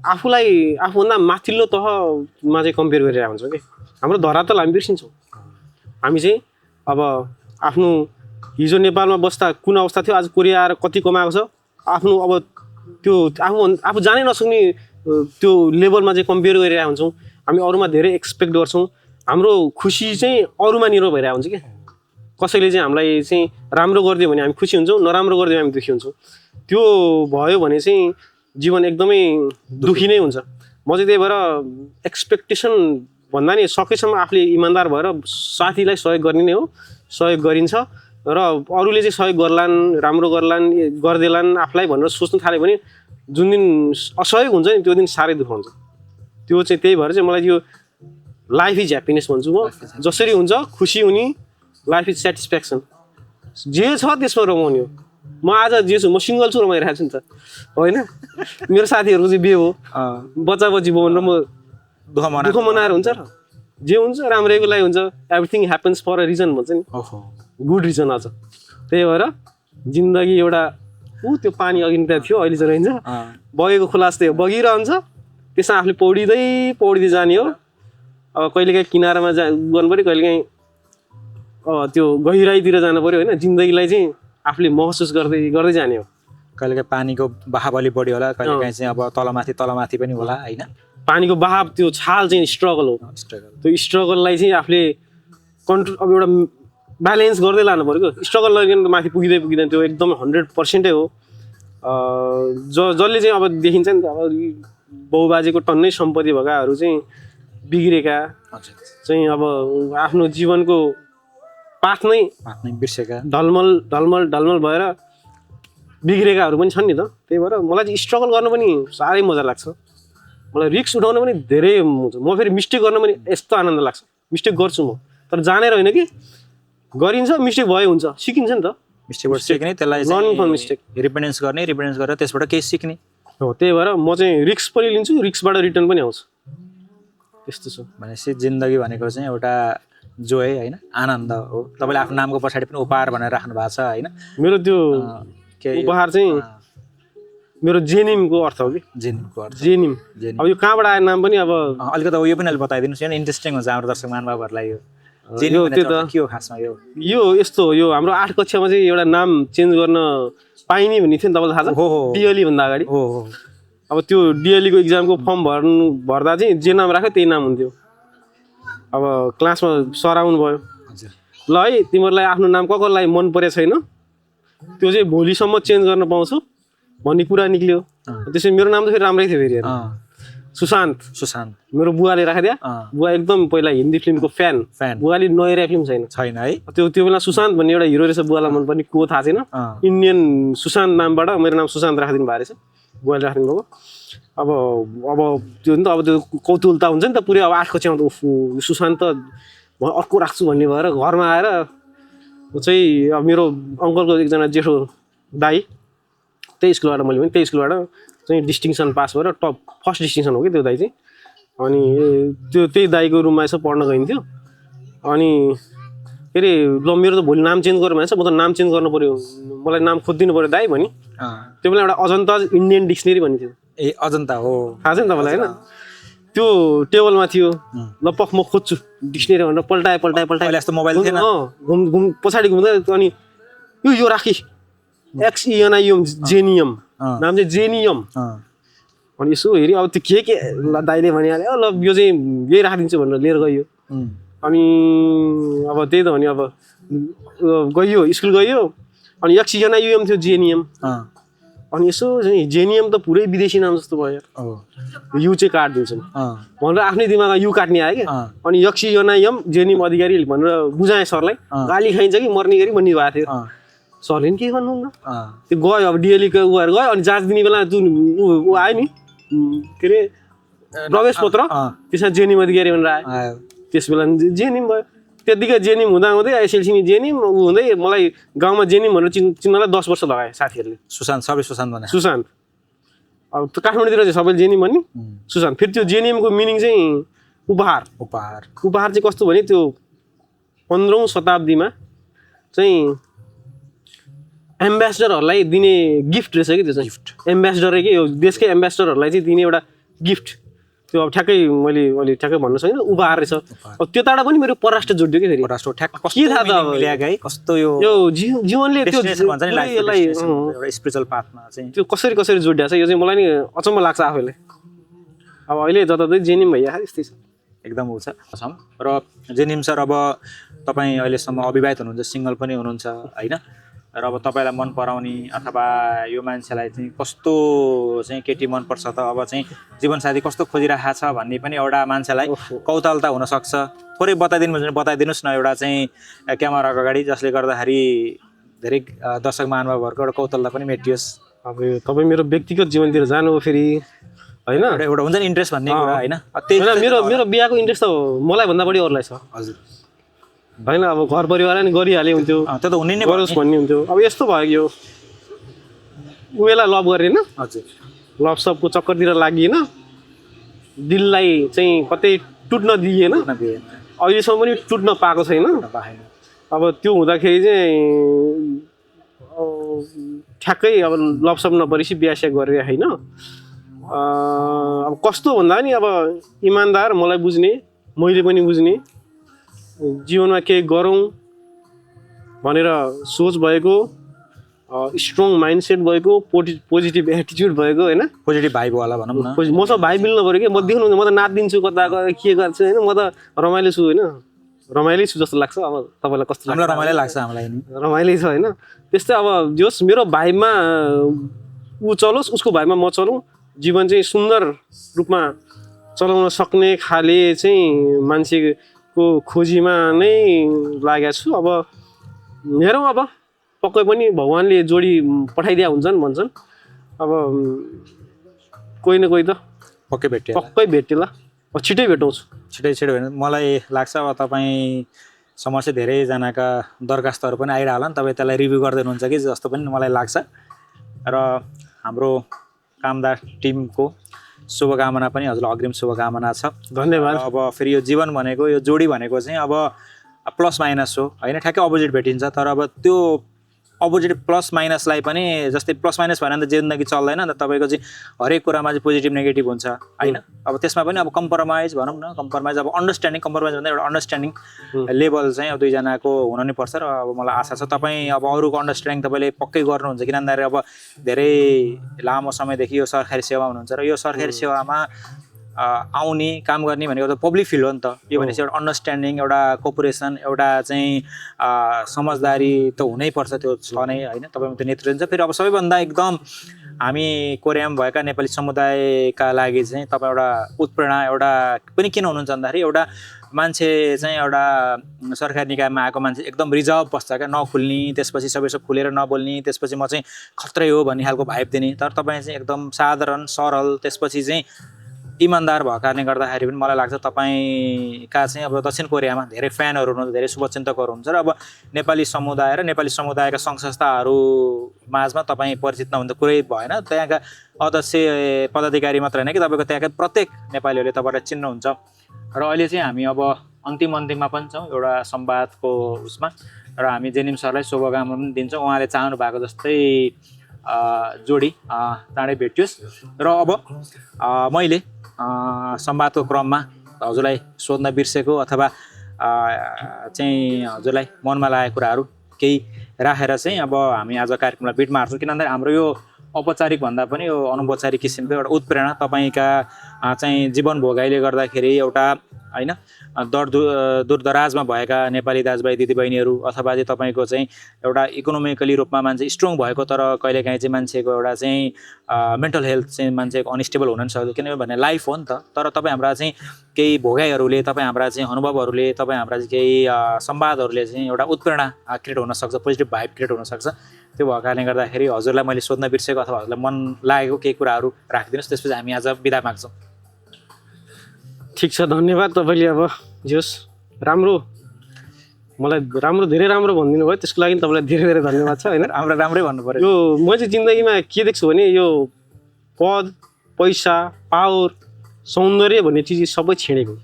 आफूलाई आफूभन्दा माथिल्लो तहमा चाहिँ कम्पेयर गरेर हुन्छौँ कि हाम्रो धरातल हामी बिर्सिन्छौँ। हामी चाहिँ अब आफ्नो हिजो नेपालमा बस्दा कुन अवस्था थियो, आज कोरिया आएर कति कमाएको छ, आफ्नो अब त्यो आफू जानै नसक्ने त्यो लेभलमा चाहिँ कम्पेयर गरिरहेको हुन्छौँ। हामी अरूमा धेरै एक्सपेक्ट गर्छौँ। हाम्रो खुसी चाहिँ अरूमा निर्भर भइरहेको हुन्छ क्या। कसैले चाहिँ हामीलाई चाहिँ राम्रो गरिदियो भने हामी खुसी हुन्छौँ, नराम्रो गरिदियो भने हामी दुःखी हुन्छौँ। त्यो भयो भने चाहिँ जीवन एकदमै दुःखी नै हुन्छ। म चाहिँ त्यही भएर एक्सपेक्टेसन भन्दा नि सकेसम्म आफूले इमान्दार भएर साथीलाई सहयोग गर्ने नै हो, सहयोग गरिन्छ। र अरूले चाहिँ सहयोग गर्लान्, राम्रो गर्लान्, गरिदेलान् आफूलाई भनेर सोच्नु थाल्यो भने जुन दिन असहयोग हुन्छ नि त्यो दिन साह्रै दुःख हुन्छ। त्यो चाहिँ त्यही भएर चाहिँ मलाई यो लाइफ इज ह्याप्पिनेस भन्छु म। जसरी हुन्छ खुसी हुने, लाइफ इज सेटिस्फ्याक्सन, जे छ त्यसमा रमाउने हो। म आज जे छु, म सिङ्गल छु, रमाइरहेको छु नि त होइन। मेरो साथीहरूको चाहिँ बिहे हो, बच्चा बच्ची भयो भनेर म दुःख मनाएर हुन्छ र? जे हुन्छ राम्रैको लागि हुन्छ। Everything happens for a reason भन्छ नि, गुड रिजन अझ। त्यही भएर जिन्दगी एउटा त्यो पानी अघि त्यहाँ थियो, अहिले चाहिँ रहन्छ बगेको खोला जस्तै हो, बगिरहन्छ। त्यसमा आफूले पौडिँदै जाने हो। अब कहिलेकाहीँ किनारामा गर्नु पऱ्यो, कहिलेकाहीँ त्यो गहिराइतिर जानु पऱ्यो होइन। जिन्दगीलाई चाहिँ आफूले महसुस गर्दै जाने हो। कहिलेकाहीँ पानीको बहाव अलि बढी होला, कहिलेकाहीँ चाहिँ अब तलमाथि पनि होला होइन। पानीको बहाव त्यो छाल चाहिँ स्ट्रगल हो। त्यो स्ट्रगललाई चाहिँ आफूले कन्ट्रोल, अब एउटा ब्यालेन्स गर्दै लानु पऱ्यो। स्ट्रगल लगेन त माथि पुगिँदैन, त्यो एकदम 100% हो। जसले चाहिँ अब देखिन्छ नि त, अब बाउबाजेको टन्नै सम्पत्ति भएकाहरू चाहिँ बिग्रेका चाहिँ अब आफ्नो जीवनको पाथ नै बिर्सेका, ढलमल भएर बिग्रेकाहरू पनि छन् नि त। त्यही भएर मलाई चाहिँ स्ट्रगल गर्न पनि साह्रै मजा लाग्छ। मलाई रिस्क उठाउन पनि धेरै हुन्छ। म फेरि मिस्टेक गर्न पनि यस्तो आनन्द लाग्छ। मिस्टेक गर्छु म, तर जानेर होइन कि गरिन्छ, मिस्टेक भयो हुन्छ, सिकिन्छ नि त। मिस्टेकबाट सिक्ने, त्यसलाई लर्निङ फ्रम मिस्टेक, रिपेन्डेन्स गरेर त्यसबाट केही सिक्ने हो। त्यही भएर म चाहिँ रिस्क पनि लिन्छु, रिस्कबाट रिटर्न पनि आउँछ। त्यस्तो छ भनेपछि जिन्दगी भनेको चाहिँ एउटा जोय होइन, आनन्द हो। तपाईँले आफ्नो नामको पछाडि पनि उपहार भनेर राख्नु भएको छ होइन। मेरो त्यो उपहार चाहिँ मेरो जेनिमको अर्थ हो कि। जेनिम अब यो कहाँबाट आयो नाम पनि अब अलिकति यो पनि अलिक बताइदिनुहोस्, यो इन्ट्रेस्टिङ हुन्छ हाम्रो दर्शक महानुभावहरूलाई। यो त्यो त के हो खासमा? यो यस्तो हो, यो हाम्रो 8 कक्षामा चाहिँ एउटा नाम चेन्ज गर्न पाइने भन्ने थियो नि, तपाईँलाई थाहा छ? डिएलई भन्दा अगाडि अब त्यो डिएलईको इक्जामको फर्म भर्दा चाहिँ जे नाम राख्यो त्यही नाम हुन्थ्यो। अब क्लासमा सर आउनु भयो, ल है तिमीहरूलाई आफ्नो नाम कसलाई मन परेको छैन त्यो चाहिँ भोलिसम्म चेन्ज गर्न पाउँछौ भन्ने कुरा निक्ल्यो। त्यसै मेरो नाम त फेरि राम्रै थियो फेरि, सुशान्त मेरो बुवाले राखिदिया। बुवा एकदम पहिला हिन्दी फिल्मको फ्यान, बुवाले नहेरेको फिल्म छैन है। त्यो बेला सुशान्त भन्ने एउटा हिरो रहेछ, बुवालाई मनपर्ने को थाहा छैन। इन्डियन सुशान्त नामबाट मेरो नाम सुशान्त राखिदिनु भएको रहेछ, बुवाले राखिदिनु भएको। अब त्यो नि त, अब त्यो कौतुहलता हुन्छ नि त पुरै। अब 8 कक्षामा त सुशान्त म अर्को राख्छु भन्ने भएर घरमा आएर चाहिँ अब मेरो अङ्कलको एकजना जेठो दाई त्यही स्कुलबाट मैले पनि त्यही स्कुलबाट चाहिँ डिस्टिङसन पास भएर टप फर्स्ट डिस्टिङसन हो कि त्यो दाई चाहिँ अनि त्यही दाईको रुममा यसो पढ्न गइन्थ्यो अनि के अरे ल मेरो त भोलि नाम चेन्ज गर्नु भएछ म त नाम चेन्ज गर्नु पऱ्यो मलाई नाम खोजिदिनु पऱ्यो दाई भने त्यो बेला एउटा अजन्ता इन्डियन डिक्सनरी भन्ने थियो ए अजन्ता हो थाहा छ नि तपाईँलाई होइन त्यो टेबलमा थियो ल पख म खोज्छु डिक्सनरी भनेर पल्टाए यस्तो मोबाइल थिएन घुम पछाडि घुम्दा अनि यो राखी XENIUM जेनियम नाम चाहिँ जेनियम अनि यसो हेऱ्यो अब त्यो के ल दाइले भनिहाल्यो ल यो चाहिँ यही राखिदिन्छु भनेर लिएर गयो अनि अब त्यही त भने अब गयो स्कुल गयो अनि XENIUM थियो जेनियम अनि यसो चाहिँ जेनियम त पुरै विदेशी नाम जस्तो भयो यु चाहिँ काटिदिन्छ भनेर आफ्नै दिमागमा यु काट्ने आयो क्या अनि XENIUM जेनियम अधिकारी भनेर बुझाएँ सरलाई गाली खाइन्छ कि मर्ने गरी भन्ने भएको थियो सरले नि के गर्नुहुन्न त्यो गयो अब डिएलईको उहरू गयो अनि जाँच दिने बेला जुन ऊ आयो नि के अरे प्रवेश पत्र त्यसमा जेनिम अधिकारी भनेर आयो त्यस बेला जेनिम भयो त्यतिकै जेनिम हुँदा हुँदै एसएलसी जेनिम ऊ हुँदै मलाई गाउँमा जेनिम भनेर चिन्नलाई 10 वर्ष लगायो साथीहरूले सुशान्त सबै सुशान्त भने सुशान्त अब काठमाडौँतिर चाहिँ सबैले जेनिम भन्ने सुशान्त फेरि त्यो जेनिमको मिनिङ चाहिँ उपहार चाहिँ कस्तो भने त्यो 15औं शताब्दीमा चाहिँ एम्बेसडरहरूलाई दिने गिफ्ट रहेछ कि त्यो चाहिँ एम्बेसडरै के यो देशकै एम्बेसडरहरूलाई चाहिँ दिने एउटा गिफ्ट त्यो अब ठ्याक्कै मैले ठ्याक्कै भन्न सकिनँ उपहार रहेछ अब त्यताबाट पनि मेरो परराष्ट्र जोड्यो कि फेरि परराष्ट्र ठ्याक्क के थाहा त अब कस्तो यो जीवनले त्यो एउटा स्पिरिचुअल पाथमा चाहिँ त्यो कसरी जोडिया छ यो चाहिँ मलाई नि अचम्म लाग्छ आफैले अब अहिले जताततै जेनिम भइहाल्यो यस्तै छ एकदम हो छ र जेनिम सर अब तपाईँ अहिलेसम्म अविवाहित हुनुहुन्छ सिङ्गल पनि हुनुहुन्छ होइन र अब तपाईँलाई मन पराउने अथवा यो मान्छेलाई चाहिँ कस्तो चाहिँ केटी मनपर्छ त अब चाहिँ जीवनसाथी कस्तो खोजिरहेको छ भन्ने पनि एउटा मान्छेलाई कौतूहलता हुनसक्छ थोरै बताइदिनु भने बताइदिनुहोस् न एउटा चाहिँ क्यामेराको अगाडि जसले गर्दाखेरि धेरै दर्शक महानुभावहरूको एउटा कौतूहलता पनि मेटियोस् अब तपाईँ मेरो व्यक्तिगत जीवनतिर जानु फेरि होइन एउटा हुन्छ नि इन्ट्रेस्ट भन्ने कुरा होइन मेरो बिहाको इन्ट्रेस्ट त मलाई भन्दा बढी अरूलाई छ हजुर होइन अब घर परिवार नि गरिहाले हुन्थ्यो त्यो त हुने नै गरोस् भन्ने हुन्थ्यो अब यस्तो भयो कि यो उयोलाई लभ गरेन हजुर लभ सबको चक्करतिर लागिएन दिललाई चाहिँ कतै टुट्न दिइएन अहिलेसम्म पनि टुट्न पाएको छैन अब त्यो हुँदाखेरि चाहिँ ठ्याक्कै अब लभ सब नपरेपछि बिहा सिया गरेर होइन अब कस्तो भन्दा नि अब इमान्दार मलाई बुझ्ने मैले पनि बुझ्ने जीवनमा केही गरौँ भनेर सोच भएको स्ट्रङ माइन्डसेट भएको पोजिटिभ एटिट्युड भएको होइन पोजिटिभ भाइब होला भनौँ न मसँग भाइ मिल्नु पऱ्यो कि म देख्नु म त नाचिदिन्छु कता के गर्छु होइन म त रमाइलो छु होइन रमाइलै छु जस्तो लाग्छ अब तपाईँलाई कस्तो लाग्छ रमाइलो लाग्छ हामीलाई रमाइलै छ होइन त्यस्तै अब जोस् मेरो भाइमा ऊ चलोस् उसको भाइमा म चलौँ जीवन चाहिँ सुन्दर रूपमा चलाउन सक्ने खाले चाहिँ मान्छेको खोजीमा नै लागेको छु अब हेरौँ अब पक्कै पनि भगवान्ले जोडी पठाइदिया हुन्छन् भन्छन् अब कोही न कोही त पक्कै भेट्यो ल छिटै भेटौँछु छिटै होइन मलाई लाग्छ अब तपाईँ समस्या धेरैजनाका दरखास्तहरू पनि आइरह होला नि तपाईँ त्यसलाई रिभ्यू गर्दै हुनुहुन्छ कि जस्तो पनि मलाई लाग्छ र हाम्रो कामदार टिमको शुभकामना पनि हजुरलाई अग्रिम शुभकामना छ धन्यवाद अब फेरि यो जीवन भनेको यो जोडी भनेको चाहिँ अब प्लस माइनस हो होइन ठ्याक्कै अपोजिट भेटिन्छ तर अब त्यो अपोजिट प्लस माइनसलाई पनि जस्तै प्लस माइनस भएन भने त जिन्दगी चल्दैन नि त तपाईँको चाहिँ हरेक कुरामा चाहिँ पोजिटिभ नेगेटिभ हुन्छ होइन अब त्यसमा पनि अब कम्प्रोमाइज भनौँ न कम्प्रोमाइज अब अन्डरस्ट्यान्डिङ कम्प्रोमाइज भन्दा एउटा अन्डरस्ट्यान्डिङ लेभल चाहिँ अब दुईजनाको हुन नै पर्छ र अब मलाई आशा छ तपाईँ अब अरूको अन्डरस्ट्यान्डिङ तपाईँले पक्कै गर्नुहुन्छ किन भन्दाखेरि अब धेरै लामो समयदेखि यो सरकारी सेवा हुनुहुन्छ र यो सरकारी सेवामा आउने काम गर्ने भनेको त पब्लिक फिल्ड हो नि त यो भनेपछि एउटा अन्डरस्ट्यान्डिङ एउटा कोअपरेसन एउटा चाहिँ समझदारी त हुनैपर्छ त्यो छ नै होइन तपाईँमा त्यो नेतृत्व हुन्छ फेरि अब सबैभन्दा एकदम हामी कोरियामा भएका नेपाली समुदायका लागि चाहिँ तपाईँ एउटा उत्प्रेरणा एउटा पनि किन हुनुहुन्छ भन्दाखेरि एउटा मान्छे चाहिँ एउटा सरकारी निकायमा आएको मान्छे एकदम रिजर्भ बस्छ क्या नखुल्ने त्यसपछि सबैसँग खुलेर नबोल्ने त्यसपछि म चाहिँ खत्रै हो भन्ने खालको भाइब दिने तर तपाईँ चाहिँ एकदम साधारण सरल त्यसपछि चाहिँ इमान्दार भएको कारणले गर्दाखेरि पनि मलाई लाग्छ तपाईँका चाहिँ अब दक्षिण कोरियामा धेरै फ्यानहरू हुनुहुन्छ, धेरै शुभचिन्तकहरू हुन्छ र अब नेपाली समुदाय र नेपाली समुदायका सङ्घ संस्थाहरू माझमा तपाईँ परिचित नहुँदा कुरै भएन। त्यहाँका अध्यक्ष पदाधिकारी मात्र होइन कि तपाईँको त्यहाँका प्रत्येक नेपालीहरूले तपाईँलाई चिन्नुहुन्छ। र अहिले चाहिँ हामी अब अन्तिममा पनि छौँ एउटा संवादको उसमा, र हामी जेनिम सरलाई शुभकामना पनि दिन्छौँ। उहाँले चाहनु भएको जस्तै जोडी चाँडै भेटियोस्। र अब मैले संवादको क्रममा हजुरलाई सोध्न बिर्सेको अथवा चाहिँ हजुरलाई मनमा लागेको कुराहरू केही राखेर चाहिँ अब हामी आज कार्यक्रमलाई बिट मार्छौँ, किनभने हाम्रो यो औपचारिक भन्दा पनि यो अनौपचारिक किसिमको एउटा उत्प्रेरणा तपाईँका चाहिँ जीवन भोगाइले गर्दाखेरि एउटा होइन दूरदराजमा भएका नेपाली दाजुभाइ दिदीबहिनीहरू अथवा चाहिँ तपाईँको चाहिँ एउटा इकोनोमिकली रूपमा मान्छे स्ट्रङ भएको तर कहिलेकाहीँ चाहिँ मान्छेको एउटा चाहिँ मेन्टल हेल्थ चाहिँ मान्छेको अनस्टेबल हुन पनि सक्छ, किनभने लाइफ हो नि त। तर तपाईँ हाम्रा चाहिँ केही भोगाइहरूले, तपाईँ हाम्रा चाहिँ अनुभवहरूले, तपाईँ हाम्रा चाहिँ केही संवादहरूले चाहिँ एउटा उत्प्रेरणा क्रिएट हुनसक्छ, पोजिटिभ भाइब क्रिएट हुनसक्छ। त्यो भएको कारणले गर्दाखेरि हजुरलाई मैले सोध्न बिर्सेको अथवा हजुरलाई मन लागेको केही कुराहरू राखिदिनुहोस्, त्यसपछि हामी आज बिदा माग्छौँ। ठिक छ, धन्यवाद। तपाईँले अब जोस् राम्रो, मलाई राम्रो, धेरै राम्रो भनिदिनु भयो, त्यसको लागि तपाईँलाई धेरै धेरै धन्यवाद छ होइन। राम्रै भन्नु पऱ्यो। यो म चाहिँ जिन्दगीमा के देख्छु भने यो पद, पैसा, पावर, सौन्दर्य भन्ने चिज सबै छेडेको।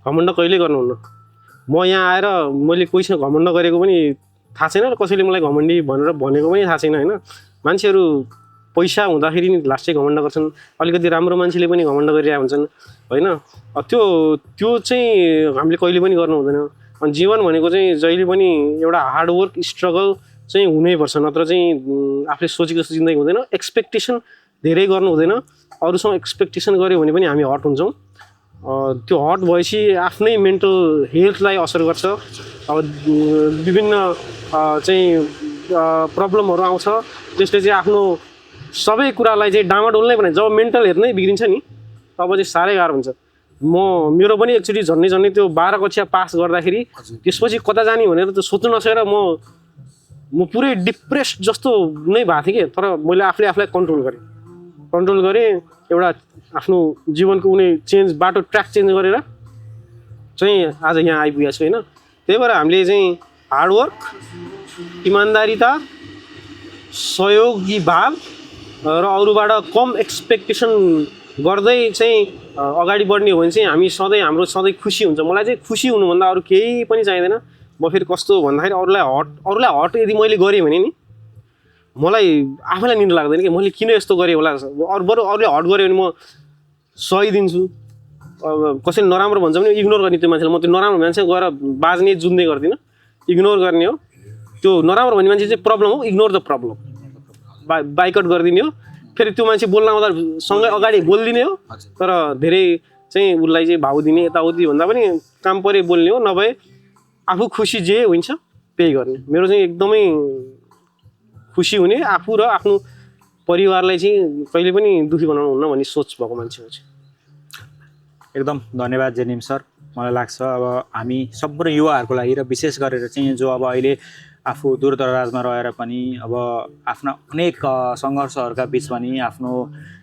घमण्ड कहिले गर्नुहुन्न। म यहाँ आएर मैले कोहीसँग घमण्ड गरेको पनि थाहा छैन र कसैले मलाई घमण्डी भनेर भनेको पनि थाहा छैन होइन। मान्छेहरू पैसा हुँदाखेरि नि लास्टै घमण्ड गर्छन्, अलिकति राम्रो मान्छेले पनि घमण्ड गरिरहेको हुन्छन् होइन। त्यो चाहिँ हामीले कहिले पनि गर्नु हुँदैन। अनि जीवन भनेको चाहिँ जहिले पनि एउटा हार्डवर्क स्ट्रगल चाहिँ हुनैपर्छ, नत्र चाहिँ आफूले सोचेको जस्तो जिन्दगी हुँदैन। एक्सपेक्टेसन धेरै गर्नु हुँदैन, अरूसँग एक्सपेक्टेसन गऱ्यो भने पनि हामी हट हुन्छौँ। त्यो हट भएपछि आफ्नै मेन्टल हेल्थलाई असर गर्छ। अब विभिन्न चाहिँ प्रब्लमहरू आउँछ, त्यसले चाहिँ आफ्नो सबै कुरालाई चाहिँ डामाडोल नै बनाइ। जब मेन्टल हेल्थ नै बिग्रिन्छ नि तब चाहिँ साह्रै गाह्रो हुन्छ। मेरो पनि एकचोटि झन्नै त्यो 12 कक्षा पास गर्दाखेरि त्यसपछि कता जाने भनेर त सोच्नु नसकेर म पुरै डिप्रेस्ड जस्तो नै भएको थिएँ कि। तर मैले आफूलाई कन्ट्रोल गरेँ एउटा आफ्नो जीवनको कुनै बाटो ट्र्याक चेन्ज गरेर चाहिँ आज यहाँ आइपुगेको छु होइन। त्यही भएर हामीले चाहिँ हार्डवर्क, इमान्दारिता, सहयोगी भाव र अरूबाट कम एक्सपेक्टेसन गर्दै चाहिँ अगाडि बढ्ने हो भने चाहिँ हाम्रो सधैँ खुसी हुन्छ। मलाई चाहिँ खुसी हुनुभन्दा अरू केही पनि चाहिँदैन। म फेरि कस्तो भन्दाखेरि अरूलाई हट यदि मैले गरेँ भने नि मलाई आफैलाई निन्द्रा लाग्दैन कि मैले किन यस्तो गरेँ होला। बरु अरूले हट गऱ्यो भने म सही दिन्छु। कसैले नराम्रो भन्छ भने इग्नोर गर्ने त्यो मान्छेलाई। म त्यो नराम्रो मान्छे गएर बाज्ने जुन्दै गर्दिनँ, इग्नोर गर्ने हो। त्यो नराम्रो भन्ने मान्छे चाहिँ प्रब्लम हो, इग्नोर द प्रब्लम, बाइकआउट गरिदिने हो। फेरि त्यो मान्छे बोल्न आउँदा सँगै अगाडि बोलिदिने हो, तर धेरै चाहिँ उसलाई चाहिँ भाउ दिने यताउति भन्दा पनि काम परे बोल्ने हो। नभए आफू खुसी जे हुन्छ त्यही गर्ने। मेरो चाहिँ एकदमै खुसी हुने, आफू र आफ्नो परिवारलाई चाहिँ कहिले पनि दुःखी बनाउनु हुन्न भन्ने सोच भएको मान्छे हो। एकदम धन्यवाद जेनिम सर। मलाई लाग्छ अब हामी सम्पूर्ण युवाहरूको लागि र विशेष गरेर चाहिँ जो अब अहिले आफू दूरदराजमा रहेर पनि अब आफ्ना अनेक सङ्घर्षहरूका बिच पनि आफ्नो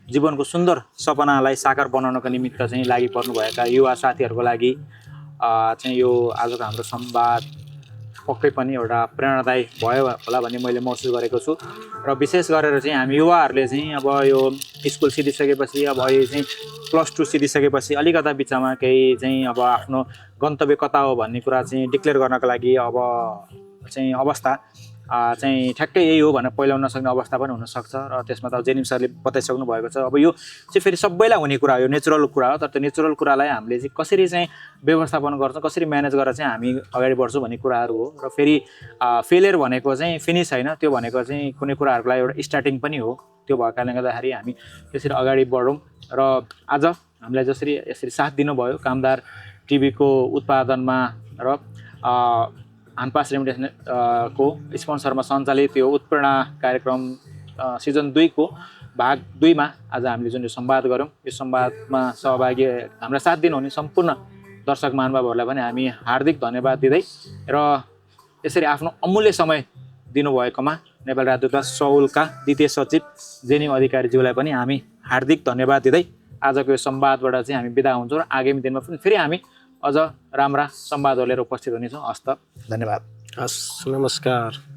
जीवनको सुन्दर सपनालाई साकार बनाउनको निमित्त चाहिँ लागि पर्नुभएका युवा साथीहरूको लागि चाहिँ यो आजको हाम्रो संवाद पक्कै पनि एउटा प्रेरणादायी भयो होला भन्ने मैले महसुस गरेको छु। र विशेष गरेर चाहिँ हामी युवाहरूले चाहिँ अब यो स्कुल सिधिसकेपछि अब अहिले चाहिँ +2 सिधिसकेपछि अलिकता बिचमा केही चाहिँ अब आफ्नो गन्तव्य कता हो भन्ने कुरा चाहिँ डिक्लेयर गर्नको लागि अब चाहिँ अवस्था चाहिँ ठ्याक्कै यही हो भनेर पहिलाउन नसक्ने अवस्था पनि हुनसक्छ। र त्यसमा त जेनिम सरले बताइसक्नु भएको छ। अब यो चाहिँ फेरि सबैलाई हुने कुरा हो, यो नेचुरल कुरा हो। तर त्यो नेचुरल कुरालाई हामीले चाहिँ कसरी चाहिँ व्यवस्थापन गर्छौँ, कसरी म्यानेज गरेर चाहिँ हामी अगाडि बढ्छौँ भन्ने कुराहरू हो। र फेरि फेलियर भनेको चाहिँ फिनिस होइन, त्यो भनेको चाहिँ कुनै कुराहरूको लागि एउटा स्टार्टिङ पनि हो। त्यो भएको कारणले गर्दाखेरि हामी त्यसरी अगाडि बढौँ। र आज हामीलाई यसरी साथ दिनुभयो कामदार टिभीको उत्पादनमा र हानपास रेमिटेसन को स्पोन्सरमा सञ्चालित यो उत्प्रेरणा कार्यक्रम सिजन 2 को भाग 2 मा आज हामीले जुन यो संवाद गऱ्यौँ, यो संवादमा सहभागी हामीलाई साथ दिनुहुने सम्पूर्ण दर्शक महानुभावहरूलाई पनि हामी हार्दिक धन्यवाद दिँदै र यसरी आफ्नो अमूल्य समय दिनुभएकोमा नेपाल राजदूतावास सौलका द्वितीय सचिव जेनिम अधिकारीज्यूलाई पनि हामी हार्दिक धन्यवाद दिँदै आजको यो संवादबाट चाहिँ हामी बिदा हुन्छौँ र आगामी दिनमा पनि फेरि हामी अझ राम्रा संवादहरू लिएर उपस्थित हुनेछौँ। हस्त धन्यवाद। हस्, नमस्कार।